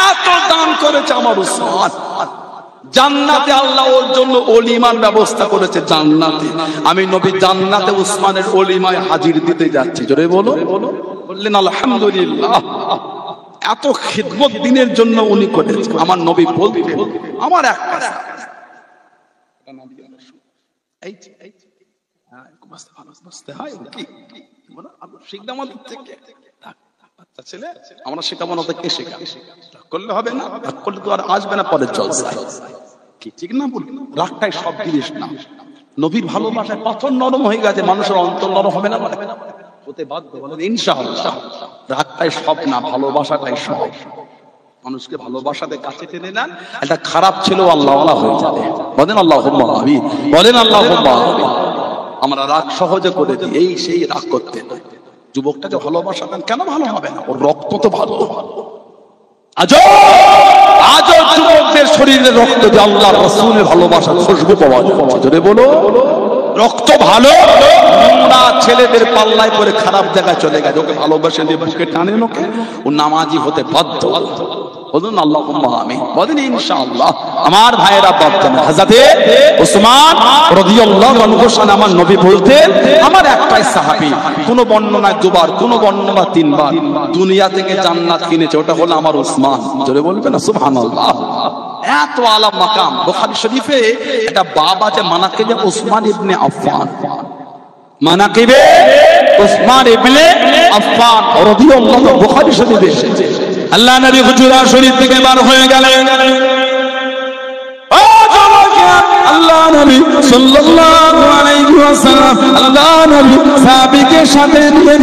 Speaker 1: এত দান করেছে আমার উসমান, জান্নাতে আল্লাহ ওর জন্য ওলিমার ব্যবস্থা করেছে জান্নাতে। আমি নবী জান্নাতে উসমানের ওলিমায় হাজির দিতে যাচ্ছি। জোরে বলো, বললেন আলহামদুলিল্লাহ। এত খিদমত দিনের জন্য উনি করেছেন। আমার নবী বলতেন আমার একটা আমরা শেখাবো না, কে শেখা করলে হবে না, করলে তো আর আসবে না পরের জলসায়। কি ঠিক না বলি? রাগটাই সব জিনিস না। নবীর ভালোবাসায় পাথর নরম হয়ে গেছে, মানুষের অন্তর নরম হবে না, হতে বাধ্য। বলেন ইনশাআল্লাহ। রাগটাই সব না, ভালোবাসাটাই সব। মানুষকে ভালোবাসাতে কাছে টেনে নেন, এটা খারাপ ছিল আল্লাহওয়ালা হয়ে যাবে। বলেন আল্লাহুম্মা আমিন, বলেন আল্লাহুম্মা আমিন। আমরা রাগ সহজে করে দিই, এই সেই রাগ করতে না। যুবকটাকে ভালোবাসা দেন, কেন ভালো হবে না? ওর রক্ত তো ভালো। আজও যুবকদের শরীরে রক্ত যে আল্লাহর রাসূলের ভালোবাসা খুশবু পাওয়া যায়। জোরে বলো, রক্ত ভালো। নোংরা ছেলেদের পাল্লায় পরে খারাপ জায়গায় চলে গেছে, ওকে ভালোবাসে দিয়ে বুকে টানে, ওকে ও নামাজি হতে বাধ্য। বলুন আল্লাহুম্মা আমিন, বলেন ইনশাআল্লাহ। আমার ভাইয়েরা বাপজান, হযরত উসমান রাদিয়াল্লাহু আনহু শান আমার নবী বলতেন, আমার একটাই সাহাবী, কোন বর্ণনা দুবার, কোন বর্ণনা তিনবার দুনিয়া থেকে জান্নাত কিনেছে, ওটা হলো আমার উসমান। জোরে বলবেন না সুবহানাল্লাহ। এত আলা মাকাম। বুখারী শরীফে একটা বাব আছে, মানাকিবে উসমান ইবনে আফফান, মানাকিবে উসমান ইবনে আফফান রাদিয়াল্লাহু আনহু, বুখারী শরীফে এসেছে। আল্লাহ নবী হুজুরা শরীফ থেকে বার হয়ে গেলেন। ও জওয়ান, আল্লাহ নবী সাল্লাল্লাহু আলাইহি ওয়াসাল্লাম, আল্লাহ নবী সাহাবীকে সাথে নিয়ে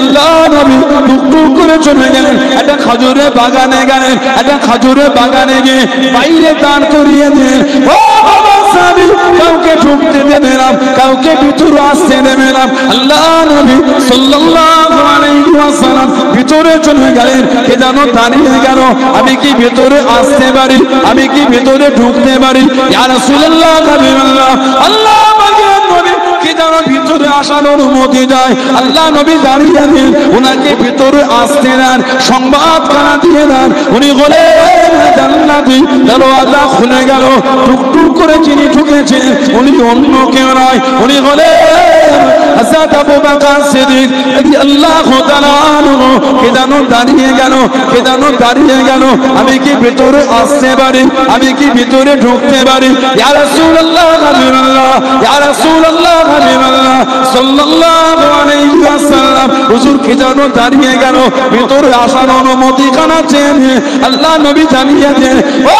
Speaker 1: আল্লাহ নবী টুকটুক করে চলে গেলেন। একটা খেজুরের বাগানে গেলেন, একটা খেজুরের বাগানে গিয়ে বাইরে দাঁড় করিয়ে দিলেন। ও বাবা সাহাবী, কাউকে ঢুকতে দেবে না, কাউকে ভিতরে আসতে দেবে না। আল্লাহ নবী সাল্লাল্লাহু আলাইহি ওয়াসাল্লাম ভিতরে চলে গেলেন। কে যেন দাঁড়িয়ে গেল, আমি কি ভিতরে আসতে পারি, আমি কি ভিতরে ঢুকতে পারি? ইয়া রাসূলুল্লাহ হাবিবাল্লাহ, আল্লাহ পাকের নবী কে যেন ভিতরে আসার অনুমতি দেয়। আল্লাহ নবী দাঁড়িয়ে দেন, ওনাকে ভিতরে আসতে দেন, সংবাদ কানা দিয়ে দেন। উনি বলেন জান্নাতি, দরওয়াজা খুলে গেল। টুকটুক করে যিনি ঢুকেছেন উনি অন্য কেউ নয়, উনি বলেন হযরত আবু বকর সিদ্দিক রাদিয়াল্লাহু তাআলা আনহু। কে যেন দাঁড়িয়ে গেল, কে যেন দাঁড়িয়ে গেল। আমি কি ভিতরে আসতে পারি? আমি কি ভিতরে ঢুকতে পারি? ইয়া রাসূলুল্লাহ হাবিবাল্লাহ, ইয়া রাসূলুল্লাহ হাবিবাল্লাহ সাল্লাল্লাহু আলাইহি ওয়াসাল্লাম। হুজুর কে যেন দাঁড়িয়ে গেল, ভিতরে আসার অনুমতি কানা চেয়ে আল্লাহ নবী জানিয়ে দেন, ও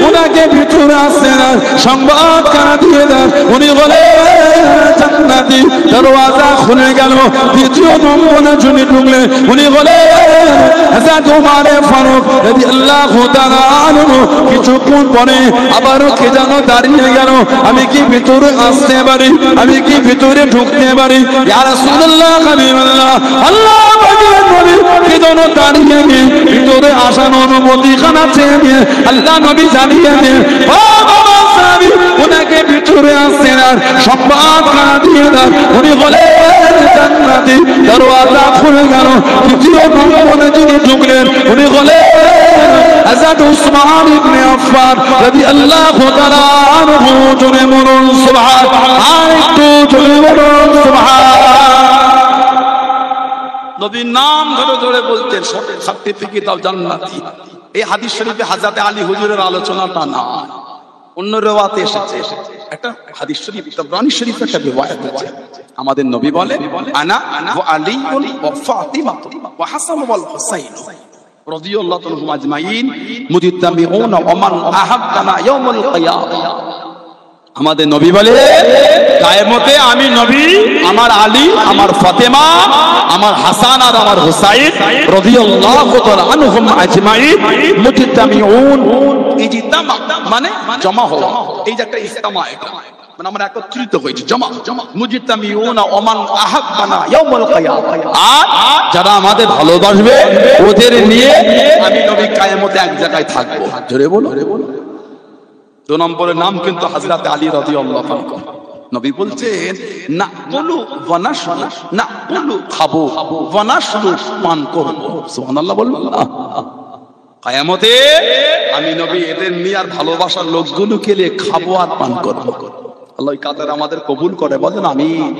Speaker 1: উনাকে ভিতরে আসতে না, সংবাদ কানা দিয়ে দেন। উনি বলে জান্নাতি, দরওয়াজা খুলে গেল। দ্বিতীয় নম্বরে যিনি ঢুকলেন উনি বলে হযরত ওমর ফারুক রাদিয়াল্লাহু তাআলা আনহু। কিছুক্ষণ পরে আবারও কে যেন দাঁড়িয়ে গেল। আমি কি ভিতরে আসতে পারি? আমি কি ভিতরে ঢুকতে পারি? ইয়া রাসূলুল্লাহ হাবিবাল্লাহ, আল্লাহ পাকের নবী কে যেন দাঁড়িয়ে গিয়ে ভিতরে আসার অনুমতি কানা চেয়ে আল্লাহ নবী জানিয়ে দেন, ও বাবা সাহাবী, উনাকে ভিতরে আসতে না, সংবাদ কানা দিয়ে দেন। উনি বলে জান্নাতি, দরওয়াজা খুলে গেল। দ্বিতীয় নম্বরে যিনি ঢুকলেন উনি বলে হযরত উসমান ইবনে আফফান রাদিয়াল্লাহু তাআলা আনহু। জোরে বলুন সুবহানাল্লাহ, আর একটু জোরে বলুন সুবহানাল্লাহ। নবীর নাম ধরে ধরে বলতেন সার্টিফিকেট দাও জান্নাতি। এই হাদিস শরীফে হযরত আলী হুজুরের আলোচনাটা না, অন্য রিওয়ায়াতে এসেছে। একটা হাদিস শরীফ তাবরানী শরীফে একটা রিওয়ায়াত আছে। আমাদের নবী বলে আনা ওয়া আলীউন ওয়া ফাতিমা ওয়া হাসান ওয়াল হুসাইন রাদিয়াল্লাহু তাআলা আজমাইন মুতাবিউনা ওয়া মান আহাব্বানা ইয়াউমুল কিয়ামাহ। আমাদের নবী বলে কিয়ামতে আমি নবী, আমার আলী, আমার ফাতেমা, আমার হাসান আর আমার হুসাইন রাদিয়াল্লাহু তাআলা আনহুম আজমাইন মুতাবিউন, ইজতামা মানে জমা হওয়া। এই যে একটা ইজতামা, এটা মানে আমরা একত্রিত হয়েছি, জমা মুজতামিউনা ওয়া মান আহাব্বানা ইয়াউমুল কিয়ামাহ। আর যারা আমাদের ভালোবাসবে ওদের নিয়ে আমি নবী কিয়ামতে এক জায়গায় থাকবো। জোরে বলো। দু নম্বরের নাম কিন্তু হযরত আলী রাদিয়াল্লাহু আনহু। নবী বলছেন না বলু ওয়ানাশরু, না বলু খাবো, ওয়ানাশরু পান করব। সুবহানাল্লাহ বলুন। কিয়ামতে আমি নবী এদের নিয়ে আর ভালোবাসার লোকগুলোকে নিয়ে খাবো আর পান করব। আল্লাহ কাদের আমাদের কবুল করে, বলেন আমিন।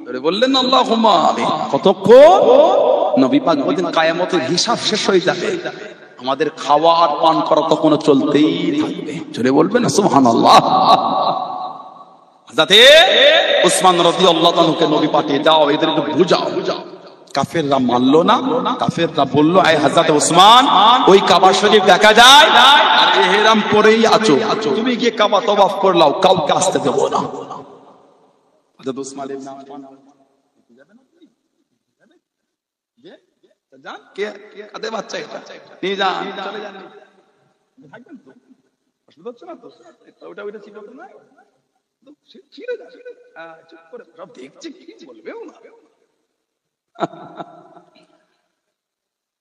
Speaker 1: ধরে বললেন আল্লাহুম্মা আমিন। কতক্ষণ? নবী পাক বলেন কিয়ামতের হিসাব শেষ হয়ে যাবে, আমাদের খাওয়া আর পান করা তখন চলতেই থাকবে। জোরে বলবেন সুবহানাল্লাহ। যাতে উসমান রাদিয়াল্লাহু আনহুকে নবী পাঠিয়ে যাও, এদের একটু বুঝাও। কাফেররা মানলো না, কাফেররা বলল এই হযরত উসমান ওই কাবা শরীফ দেখা যায় আর ইহরাম পরেই আছো, তুমি গিয়ে কাবা তওয়াফ করলাও, কাউকে আসতে দেব না। হযরত উসমান ইবনে আফফান যাবেন যে যান, কে কাদের বাচ্চা এটা নিয়ে যান, চলে যান, থাকবেন তো, অসুবিধা হচ্ছে না তো? ওটা ছিল না, ছিড়ে যান, চুপ করে সব দেখছে, কি বলবেও না।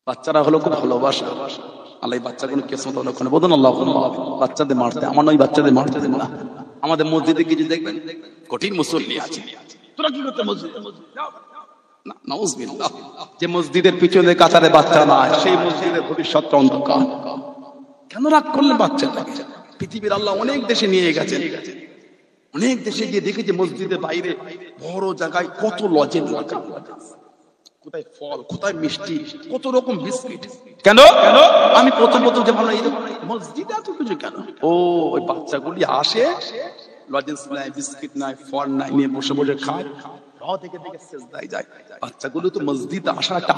Speaker 1: বাচ্চারা হলো খুব ভালোবাসা। আল্লাহ বাচ্চাগুলো কিসমত হলো কোন বদন আল্লাহ বাচ্চাদের মারতে, আমার নয় বাচ্চাদের মারতে দেন না। আমাদের মসজিদে কিছু দেখবেন কঠিন মুসল্লি আছে, তোরা কি করতে মসজিদে না, নাউজুবিল্লাহ। যে মসজিদের পিছনে কাতারে বাচ্চা না, সেই মসজিদের ভবিষ্যৎ অন্ধকার। কেন রাগ করলেন বাচ্চাটাকে? পৃথিবীর আল্লাহ অনেক দেশে নিয়ে গেছেন, অনেক দেশে গিয়ে দেখেছি মসজিদের বাইরে বড় জায়গায় কত লজেন্স রাখা, কোথায় ফল, কোথায় মিষ্টি, কত রকম বিস্কিট। কেন? আমি প্রথম যে ভাবলাম মসজিদে এত কিছু কেন? ও ওই বাচ্চাগুলি আসে, লজেন্স নাই, বিস্কিট নাই, ফল নাই, নিয়ে বসে বসে খায়, দেখে দেখে শেষ যায়। বাচ্চাগুলো তো মসজিদে আসা একটা